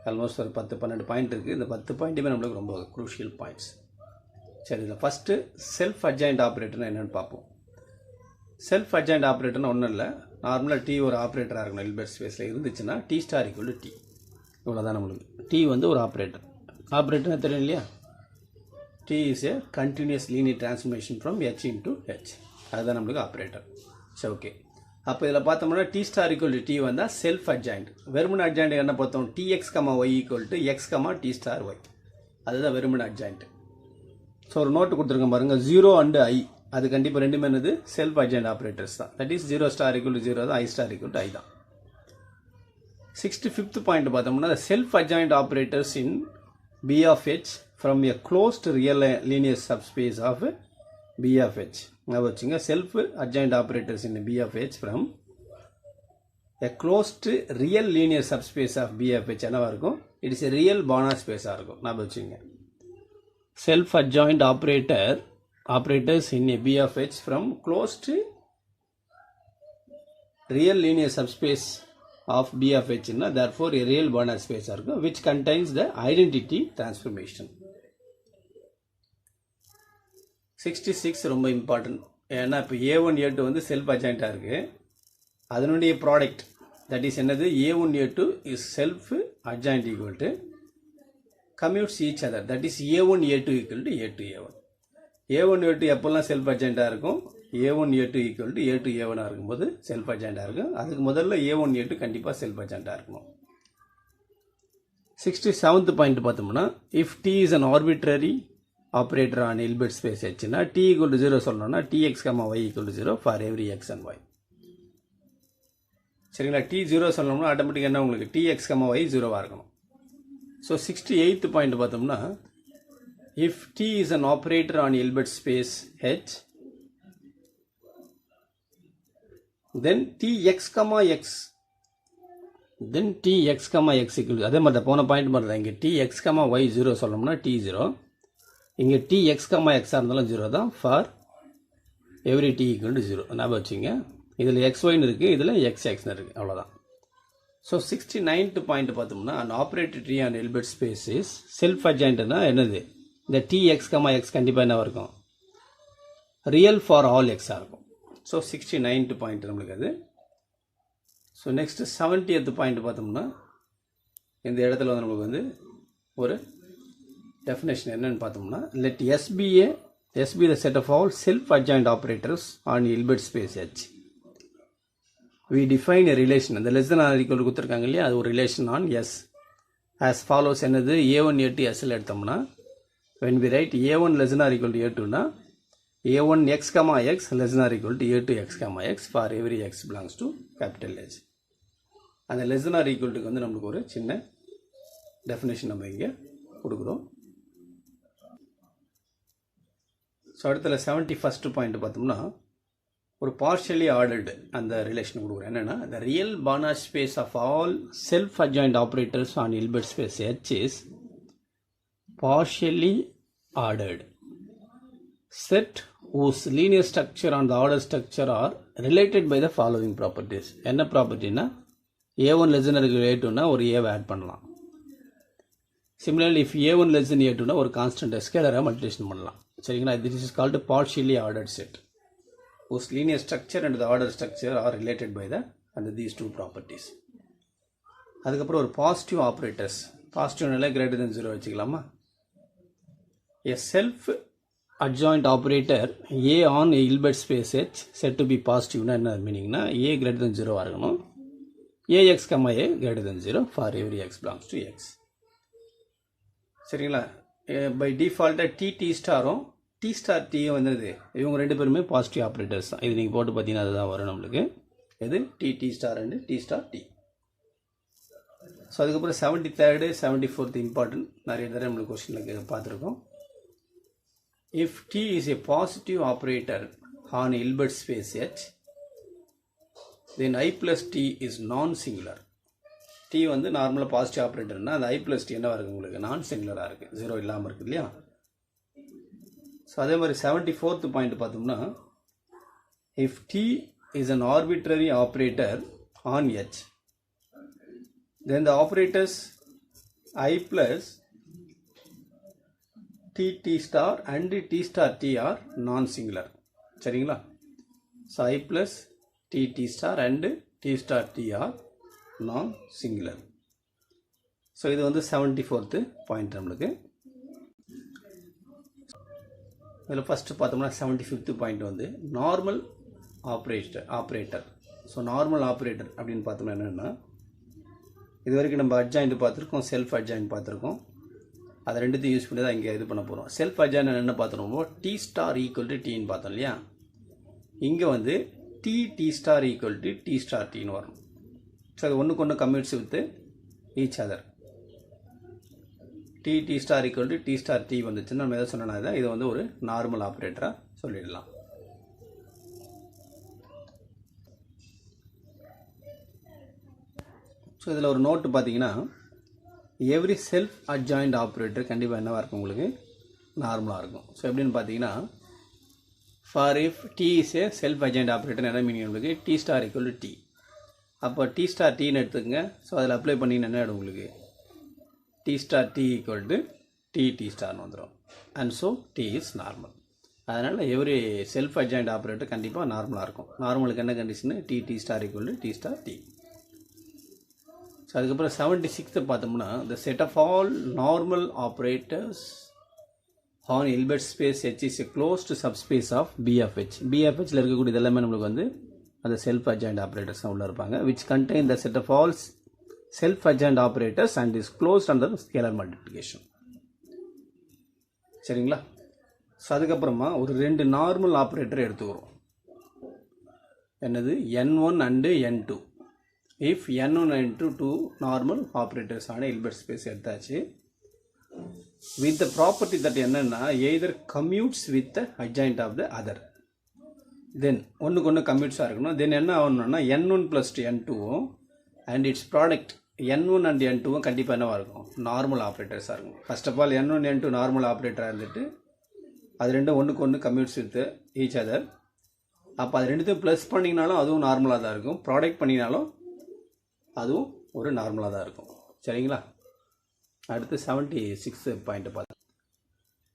ஆல்மோஸ்ட் ஒரு 10-12 பாயிண்ட் இருக்குது. இந்த 10 பாயிண்ட்டுமே நம்மளுக்கு ரொம்ப குரூஷியல் பாயிண்ட்ஸ். சரி, இதில் ஃபஸ்ட்டு செல்ஃப் அட்ஜாயிண்ட் ஆப்ரேட்டர்னு என்னென்னு பார்ப்போம். செல்ஃப் அட்ஜாயிண்ட் ஆப்ரேட்டர்னு ஒன்றும் இல்லை, நார்மலாக டி ஒரு ஆப்ரேட்டராக இருக்கணும். ஹில்பர்ட் ஸ்பேஸில் இருந்துச்சுன்னா T star equal to T, இவ்வளோதான் நம்மளுக்கு. டி வந்து ஒரு ஆப்ரேட்டர்னு தெரியும் இல்லையா? T is a continuous linear transformation from H into H, அதுதான் நம்மளுக்கு ஆப்ரேட்டர். சரி, ஓகே. அப்போ இதில் பார்த்தோம்னா T star equal to T வந்தால் செல்ஃப் அட்ஜாயிண்ட். வெறுமன அட்ஜாயிண்ட் என்ன பார்த்தோம்? T x, y equal to x, T star y, அதுதான் வெறுமன அட்ஜாயிண்ட். ஸோ ஒரு நோட்டு கொடுத்துருக்கேன் பாருங்கள், 0 and ஐ, அது கண்டிப்பாக ரெண்டுமே என்னது? செல்ஃப் அட்ஜாயிண்ட் ஆப்ரேட்டர்ஸ் தான். That is 0 star equal to 0 தான், I star equal to I தான். 65th பாயிண்ட் பார்த்தோம்னா self adjoint operators in B of H from a closed real linear subspace of b of h. Now வச்சுங்க, self adjoint operators in b of h from a closed real linear subspace of b of h என்னவா இருக்கும்? It is a real பானார் ஸ்பேஸாக இருக்கும். நான் வச்சுங்க self adjoint operators in a B of H from closed real linear subspace of B of H னா therefore a real Banach space இருக்கும் which contains the identity transformation. 66 ரொம்ப important. ஏன்னா இப்போ A1 A2 வந்து self அட்ஜாயிண்டாக இருக்குது. அதனுடைய product that is என்னது A1 A2 is self adjoint equal to commutes each other, that is A1 A2 equal to A2 A1. A1 A2 எப்போல்லாம் self அட்ஜாயிண்டாக இருக்கும், A1 A2 equal to A2 A1 இருக்கும்போது self அட்ஜாயிண்டாக இருக்கும். அதுக்கு முதல்ல A1 A2 கண்டிப்பாக self அட்ஜாயிண்டாக இருக்கணும். 67th point பார்த்தோம்னா if T is an arbitrary operator on Hilbert space H னா T equal to 0 சொல்லணும்னா Tx, Y equal to 0 for every X and Y. சரிங்களா? T 0 சொல்லணும்னா ஆட்டோமேட்டிக்காக என்ன உங்களுக்கு Tx, Y 0வாக இருக்கணும். ஸோ 68th பாயிண்ட் பார்த்தோம்னா if T is an operator on Hilbert space H then Tx, X then Tx, X equal to அதே மாதிரி தான் போன பாயிண்ட் மாதிரி தான். இங்கே Tx, Y 0 சொல்லணும்னா T 0, இங்கே Tx, X இருந்தாலும் 0 தான் for every T equal to 0. ஞாபகம் வச்சுங்க. இதில் XYன்னு இருக்குது, இதில் XX இருக்குது, அவ்வளோதான். ஸோ 69th பாயிண்ட் பார்த்தோம்னா an operator T on Hilbert space is self அட்ஜாயிண்ட்னா என்னது, இந்த Tx, X கண்டிப்பாக என்ன இருக்கும், ரியல் ஃபார் ஆல் எக்ஸாக இருக்கும். ஸோ 69th பாயிண்ட் நம்மளுக்கு அது. ஸோ நெக்ஸ்ட் 70th பாயிண்ட் பார்த்தோம்னா இந்த இடத்துல வந்து நம்மளுக்கு வந்து ஒரு டெஃபினேஷன் என்னன்னு பார்த்தோம்னா let S be the set of all self adjoint operators on Hilbert space H. We define a relation, அந்த less than or equal கொடுத்துருக்காங்க இல்லையா, அது ஒரு relation on S as follows. என்னது A1 A2 Sல் எடுத்தோம்னா when we write A1 less than or equal to A2 னா A1 X, X less than or equal to A2 X, X for every X belongs to capital H. அந்த less than or equal to வந்து நம்மளுக்கு ஒரு சின்ன definition நம்ம இங்கே கொடுக்குறோம். So இடத்துல 71st பாயிண்ட் பார்த்தோம்னா ஒரு பார்ஷியலி ஆர்டர்டு அந்த ரிலேஷன் கொடுக்குறோம். என்னென்னா the real Banach space of all self-adjoint operators on Hilbert space H is partially ordered set whose linear structure and the order structure are related by the following properties. என்ன ப்ராப்பர்ட்டினா A1 less than or equal to A2 னா ஒரு ஏவை add பண்ணலாம். Similarly, if A1 less than A2 னா ஒரு constant ஸ்கேலரை multiplication பண்ணலாம். சரிங்களா? This is called a partially ordered set whose linear structure and the order structure are related by these two properties. அதுக்கப்புறம் ஒரு பாசிட்டிவ் ஆப்ரேட்டர்ஸ், பாசிட்டிவ்னால greater than 0 வச்சுக்கலாமா. A self adjoint operator A on a Hilbert space H said to be positive னா என்ன மீனிங்னா A greater than 0 இருக்கணும். Ax, A greater than 0 for every X belongs to X. சரிங்களா? By டிஃபால்ட்டாக T ஸ்டாரும் T star Tயும் வந்தது, இவங்க ரெண்டு பேருமே positive operators தான். இது நீங்கள் போட்டு பார்த்தீங்கன்னா அதுதான் வரும் நம்மளுக்கு. இது T star and T star T. So அதுக்கப்புறம் 73rd 74th இம்பார்ட்டன்ட் நிறைய தடவை நம்மளுக்கு கொஸ்டினில் பார்த்துருக்கோம். If T is a positive operator on Hilbert space H then I plus T is non-singular. T வந்து நார்மலாக பாசிட்டிவ் ஆப்ரேட்டர்னா அந்த I plus T என்னவாக இருக்குது உங்களுக்கு நான் சிங்குலராக இருக்குது, 0 இல்லாமல் இருக்குது இல்லையா. ஸோ அதே மாதிரி 74th பாயிண்ட் பார்த்தோம்னா if T is an arbitrary operator on H then the operators I plus T star and T star T are non-singular. சரிங்களா? So I plus T star and T star T are non-singular. So இது வந்து 74th point நம்மளுக்கு. இதில் first பார்த்தோம்னா 75th point வந்து normal operator. So normal operator அப்படின்னு பார்த்தோம்னா என்னென்னா இது வரைக்கும் நம்ம அட்ஜாயிண்ட் பார்த்துருக்கோம், செல்ஃப் அட்ஜாயிண்ட் பார்த்துருக்கோம். அதை ரெண்டுத்தையும் யூஸ் பண்ணி தான் இங்கே இது பண்ண போகிறோம். செல்ஃப் அட்ஜாயிண்ட் என்ன பார்த்துருவோமோ T ஸ்டார் ஈக்குவல் டு Tன்னு பார்த்தோம் இல்லையா. இங்கே வந்து T star equal to T star Tன்னு வரும். ஸோ அது ஒன்றுக்கு ஒன்று commutes with each other. T star equal to T star T வந்துச்சுன்னா நம்ம எதை சொன்னோன்னா தான் இது வந்து ஒரு நார்மல் ஆப்ரேட்டராக சொல்லிடலாம். ஸோ இதில் ஒரு நோட்டு பார்த்தீங்கன்னா எவ்ரி செல்ஃப் அட்ஜாயிண்ட் ஆப்ரேட்டர் கண்டிப்பாக என்னவாக இருக்கும் உங்களுக்கு நார்மலாக இருக்கும். ஸோ எப்படின்னு பார்த்தீங்கன்னா for if T is a self adjoint operator என்ன மீனிங் உங்களுக்கு T star equal to T. அப்போ டி ஸ்டார் டீன்னு எடுத்துக்கங்க. ஸோ அதில் அப்ளை பண்ணிங்கன்னா என்ன ஆகிடும் உங்களுக்கு T star T equal to T ஸ்டார்னு வந்துடும். And so T is normal. அதனால் எவ்ரி செல்ஃப் அட்ஜாயிண்ட் ஆப்ரேட்டர் கண்டிப்பாக நார்மலாக இருக்கும். நார்மலுக்கு என்ன கண்டிஷனு T star equal to T star T. So அதுக்கப்புறம் 76 பார்த்தோம்னா the set of all normal operators on Hilbert space H is a closed subspace of B of H. B of Hல இருக்கக்கூடியது எல்லாமே நம்மளுக்கு வந்து அந்த செல்ஃப் அட்ஜாயிண்ட் ஆப்ரேட்டர்ஸ் தான் உள்ளே இருப்பாங்க. which contain the set of all self adjoint operators and is closed under scalar multiplication. சரிங்களா? So அதுக்கப்புறமா ஒரு 2 நார்மல் ஆப்ரேட்டர் எடுத்துக்கிறோம். என்னது n1 and n2. if n1 and n2 2 normal operators ஆன Hilbert space எடுத்தாச்சு with the property that என்னன்னா either commutes with the adjoint of the other, then ஒன்றுக்கு ஒன்று கம்யூட்ஸாக இருக்கணும். தென் என்ன ஆகணும்னா n1 plus n2 and its product n1 and n2 கண்டிப்பாக என்னவாக இருக்கும் நார்மல் ஆப்ரேட்டர்ஸாக இருக்கும். First of all n1 n2 normal ஆப்ரேட்டராக இருந்துட்டு அது ரெண்டும் ஒன்றுக்கு ஒன்று கம்யூட்ஸ் வித் ஈச் அதர். அப்போ அது ரெண்டுத்தையும் ப்ளஸ் பண்ணிங்கனாலும் அதுவும் நார்மலாக தான் இருக்கும். ப்ராடக்ட் பண்ணினாலும் அதுவும் ஒரு நார்மலாக தான் இருக்கும். சரிங்களா? அடுத்து 76 பாயிண்ட் பார்த்தோம்.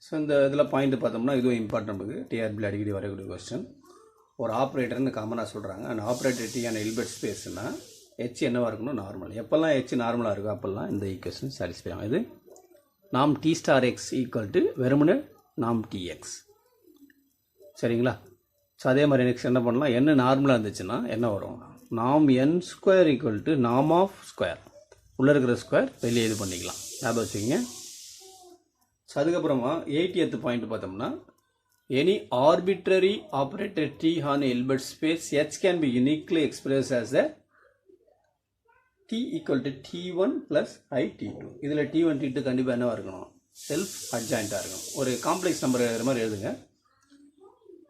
ஸோ இந்த இதில் பாயிண்ட் பார்த்தோம்னா இதுவும் இம்பார்ட்டன்ட் நமக்கு டிஆர்பியில் அடிக்கடி வரக்கூடிய கொஸ்டின். ஒரு ஆப்ரேட்டர்னு காமனாக சொல்கிறாங்க. அந்த ஆப்ரேட்டர் டீயான ஹில்பர்ட் ஸ்பேஸ்னால் ஹெச் என்னவாக இருக்கணும் நார்மல். எப்போல்லாம் ஹெச் நார்மலாக இருக்கும் அப்போல்லாம் இந்த ஈக்குவேஷன் சாட்டிஸ்ஃபை ஆகும். இது நாம் D star X equal to வெறுமனே நாம் டிஎக்ஸ். சரிங்களா? ஸோ அதே மாதிரி நெக்ஸ்ட் என்ன பண்ணலாம், என்ன நார்மலாக இருந்துச்சுன்னா என்ன வரும் நாம் n ஸ்கொயர் ஈக்குவல் டு நாம் ஆஃப் ஸ்கொயர். உள்ளே இருக்கிற ஸ்கொயர் வெளியே இது பண்ணிக்கலாம். ஞாபகம் வச்சுக்கிங்க. ஸோ அதுக்கப்புறமா 80th பாயிண்ட் பார்த்தோம்னா any arbitrary operator T on Hilbert space h can be uniquely express as a t equal to t1 plus i t2. இதில் t1 t2 கண்டிப்பாக என்னவாக இருக்கணும் செல்ஃப் அட்ஜாயிண்ட்டாக இருக்கணும். ஒரு காம்ப்ளெக்ஸ் நம்பர் எழுதுற மாதிரி எழுதுங்க.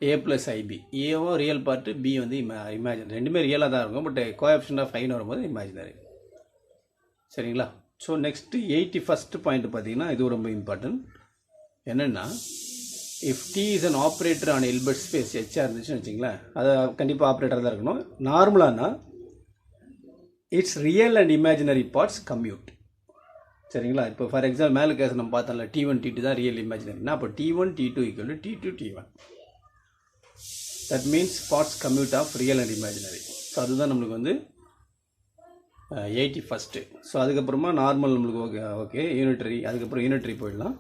a plus IP. ஏவும் ரியல் பார்ட்டு பி வந்து இமேஜினரி. ரெண்டுமே ரியலாக தான் இருக்கும். பட் கோஎஃபிஷியன்ட் ஆஃப் ஐன்னு வரும்போது இமேஜினரி. சரிங்களா? ஸோ நெக்ஸ்ட்டு 81st பாயிண்ட் பார்த்தீங்கன்னா இது ரொம்ப இம்பார்ட்டன்ட். என்னென்னா if T is an operator on Hilbert space ஹெச்ஆர் இருந்துச்சுன்னு வச்சிங்களேன், அதை கண்டிப்பாக ஆப்ரேட்டர் தான் இருக்கணும். நார்மலானா it's real and imaginary parts commute. சரிங்களா? இப்போ ஃபார் எக்ஸாம்பிள் மேலே கேஸ் நம்ம பார்த்தோம்ல t1 t2 தான் ரியல் இமேஜினரினா அப்போ t1 t2 equal to t2 t1. That means parts commute of real and imaginary. So அதுதான் நம்மளுக்கு வந்து 81st. ஸோ அதுக்கப்புறமா நார்மல் நம்மளுக்கு ஓகே யூனிட்ரி. அதுக்கப்புறம் யூனிட்ரி போயிடலாம்.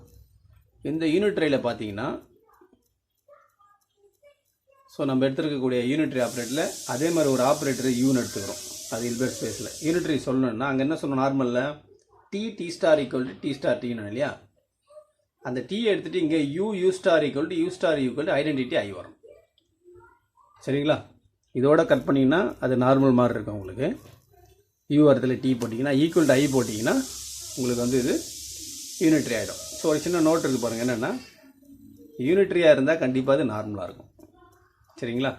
இந்த யூனிட்ரியில் பார்த்தீங்கன்னா ஸோ நம்ம எடுத்துருக்கக்கூடிய யூனிட்ரி ஆப்ரேட்டரில் அதே மாதிரி ஒரு ஆப்ரேட்டர் யூன்னு எடுத்துக்கிறோம். அது ஹில்பர்ட் ஸ்பேஸில் யூனிட்ரி சொல்லணும்னா அங்கே என்ன சொல்லணும் நார்மலில் T star equal to T star டீன்னு இல்லையா, அந்த டீயை எடுத்துகிட்டு இங்கே U star equal to identity I வரும். சரிங்களா? இதோட கட் பண்ணிங்கன்னா அது நார்மல் மாதிரி இருக்கும் உங்களுக்கு. யூ வரத்தில் டி போட்டிங்கன்னா ஈக்குவல் டு ஐ போட்டிங்கன்னா உங்களுக்கு வந்து இது யூனிட்ரி ஆகிடும். ஸோ ஒரு சின்ன நோட் இருக்குது பாருங்கள். என்னென்னா யூனிட்ரியாக இருந்தால் கண்டிப்பாக அது நார்மலாக இருக்கும். சரிங்களா?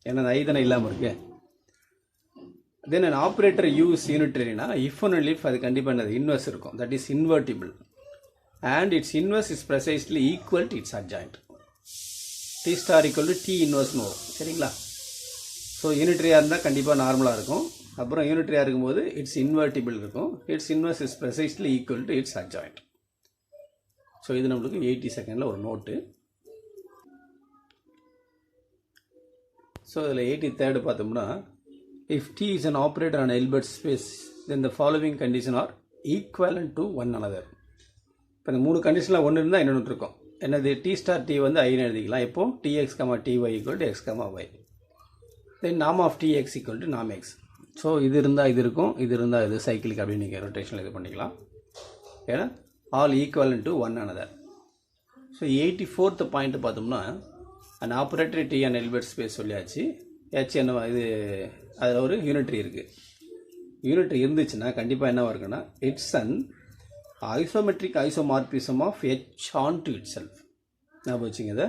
ஏன்னா ஐ தானே இல்லாமல் இருக்கு. தென் an operator use unitary-னா if and only if அது கண்டிப்பாக என்னது இன்வெர்ஸ் இருக்கும். That is invertible and its inverse is precisely equal to its adjoint. t star equal to t inverse வரும். சரிங்களா? ஸோ யூனிட்ரியாக இருந்தால் கண்டிப்பாக நார்மலாக இருக்கும். அப்புறம் யூனிட்ரியாக இருக்கும்போது இட்ஸ் இன்வெர்ட்டிபிள் இருக்கும். It's inverse is precisely equal to its adjoint. So இது நம்மளுக்கு 82nd ஒரு நோட்டு. ஸோ இதில் 83rd பார்த்தோம்னா if t is an operator on Hilbert space then the following condition are equivalent to one another. இப்போ இந்த 3 கண்டிஷனில் ஒன்று இருந்தால் இன்னொன்று இருக்கும். என்னது டி ஸ்டார் டி வந்து ஐன்னு எழுதிக்கலாம். இப்போ tx, ty equal to x, y. தென் நாம் ஆஃப் tx ஈக்குவல் டு நாம் எக்ஸ். ஸோ இது இருந்தால் இது இருக்கும், இது இருந்தால் இது சைக்கிளுக்கு அப்படின்னு நீங்கள் ரொட்டேஷனில் இது பண்ணிக்கலாம். ஏன்னா all equivalent to one another. So 84th point பார்த்தோம்னா an operator t and Hilbert space சொல்லியாச்சு. h என்ன இது அதில் ஒரு யூனிட்ரி இருக்குது. யூனிட்ரி இருந்துச்சுன்னா கண்டிப்பாக என்னவாக இருக்குன்னா it's an isometric isomorphism of h onto itself. ஞாபகம் வச்சுங்க. இதை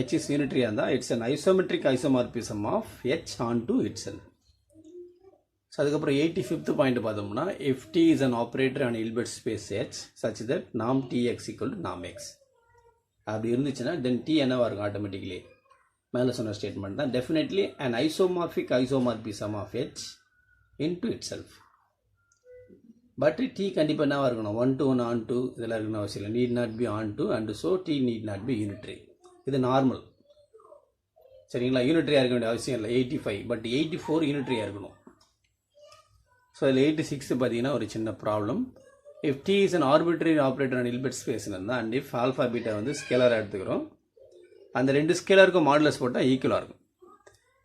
h இஸ் யூனிட்ரியாக இருந்தால் it's an isometric isomorphism of h onto itself. So அதுக்கப்புறம் 85th பாயிண்ட் பார்த்தோம்னா if t is an operator on Hilbert space H such that norm tx equal to norm x அப்படி இருந்துச்சுன்னா then t என்னவா இருக்கும் automatically மேலே சொன்ன statement தான் definitely an isomorphic isomorphism of H into itself. But t கண்டிப்பாக என்னவாக இருக்கணும் 1 to 1 on to இதெல்லாம் இருக்கணும் அவசியம் இல்லை need not be on to and so t need not be unitary. இது நார்மல் சரிங்களா யூனிட்ரியாக இருக்க வேண்டிய அவசியம் இல்லை 85 பட் 84 யூனிட்ரியாக இருக்கணும். ஸோ இதில் 86 பார்த்தீங்கன்னா ஒரு சின்ன problem if t is an arbitrary operator on Hilbert space இருந்தால் and if alpha beta வந்து ஸ்கேலராக எடுத்துக்கிறோம் அந்த ரெண்டு ஸ்கேலருக்கும் மாடுலஸ் போட்டால் ஈக்குவலாக இருக்கும்.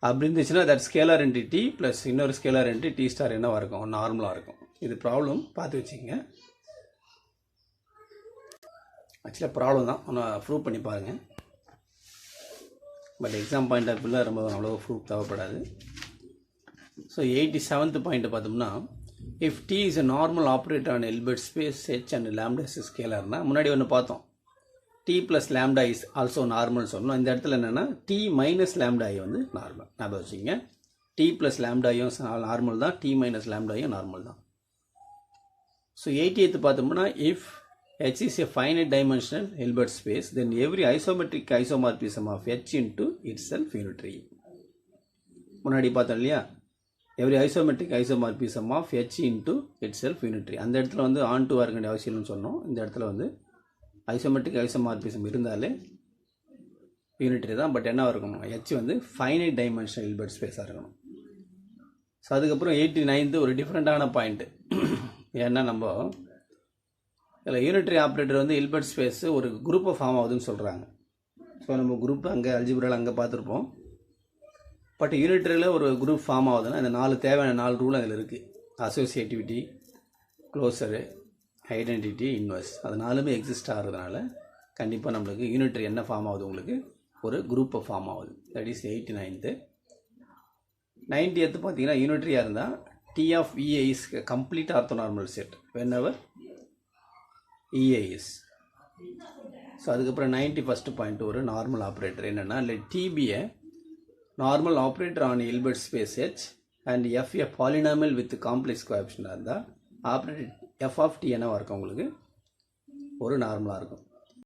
அப்படி இருந்துச்சுன்னா that scalar into T plus இன்னொரு ஸ்கேலர் இன்ட்டு டி ஸ்டார் என்னவாக இருக்கும் நார்மலாக இருக்கும். இது ப்ராப்ளம் பார்த்து வச்சுக்கோங்க. ஆக்சுவலாக ப்ராப்ளம் தான் ஒன்று ப்ரூவ் பண்ணி பாருங்கள். பட் எக்ஸாம் பாயிண்ட் ஆஃப் வியூவில் ரொம்ப அவ்வளோ ப்ரூஃப் தேவைப்படாது. ஸோ 87th பாயிண்ட் பார்த்தோம்னா if T is a normal operator on Hilbert space H and lambda is ஸ்கேலர்னால் முன்னாடி ஒன்று பார்த்தோம் t plus lambda is also normal சொன்னோம். இந்த இடத்துல என்னென்னா t minus lambda வந்து நார்மல் ஞாபகம் வச்சுங்க. t plus lambda நார்மல் தான் t minus lambda நார்மல் தான். ஸோ 88th பார்த்தோம்னா if H is a finite dimensional Hilbert space then every isometric isomorphism of H into itself unitary. முன்னாடி பார்த்தோம் இல்லையா every isometric isomorphism of H into itself unitary. அந்த இடத்துல வந்து on to இருக்க வேண்டிய அவசியம்னு சொன்னோம். இந்த இடத்துல வந்து ஐசோமெட்ரிக் ஐசோமார்பிசம் இருந்தாலே யூனிட்ரி தான். பட் என்ன இருக்கணும் H வந்து ஃபைனைட் டைமென்ஷனல் Hilbert ஸ்பேஸாக இருக்கணும். ஸோ அதுக்கப்புறம் 89th ஒரு டிஃப்ரெண்ட்டான பாயிண்ட்டு ஏன்னா நம்ம இதில் யூனிட்ரி ஆப்ரேட்டர் வந்து Hilbert ஸ்பேஸு ஒரு குரூப்பை ஃபார்ம் ஆகுதுன்னு சொல்கிறாங்க. ஸோ நம்ம குரூப் அங்கே அல்ஜிப்ராவில் அங்கே பார்த்துருப்போம். பட் யூனிட்ரியில் ஒரு குரூப் ஃபார்ம் ஆகுதுன்னா இந்த 4 தேவையான 4 ரூல் அதில் இருக்குது. அசோசியேட்டிவிட்டி க்ளோசரு ஐடென்டிட்டி இன்வெர்ஸ் அது 4மே எக்ஸிஸ்ட் ஆகிறதுனால கண்டிப்பாக நம்மளுக்கு யூனிட்ரி என்ன ஃபார்ம் ஆகுது உங்களுக்கு ஒரு குரூப்பை ஃபார்ம் ஆகுது. That is 89th. 90th பார்த்தீங்கன்னா யூனிட்ரியாக இருந்தால் டி ஆஃப் இஏ is complete orthonormal set whenever இஏ இஸ். ஸோ அதுக்கப்புறம் 91st பாயிண்ட் ஒரு நார்மல் ஆப்ரேட்டர் என்னென்னா இல்லை T be a normal operator on Hilbert space H and F a polynomial with complex coefficient இருந்தால் ஆப்ரேட்டர் f of t என்னவாக இருக்கும் உங்களுக்கு ஒரு நார்மலாக இருக்கும்.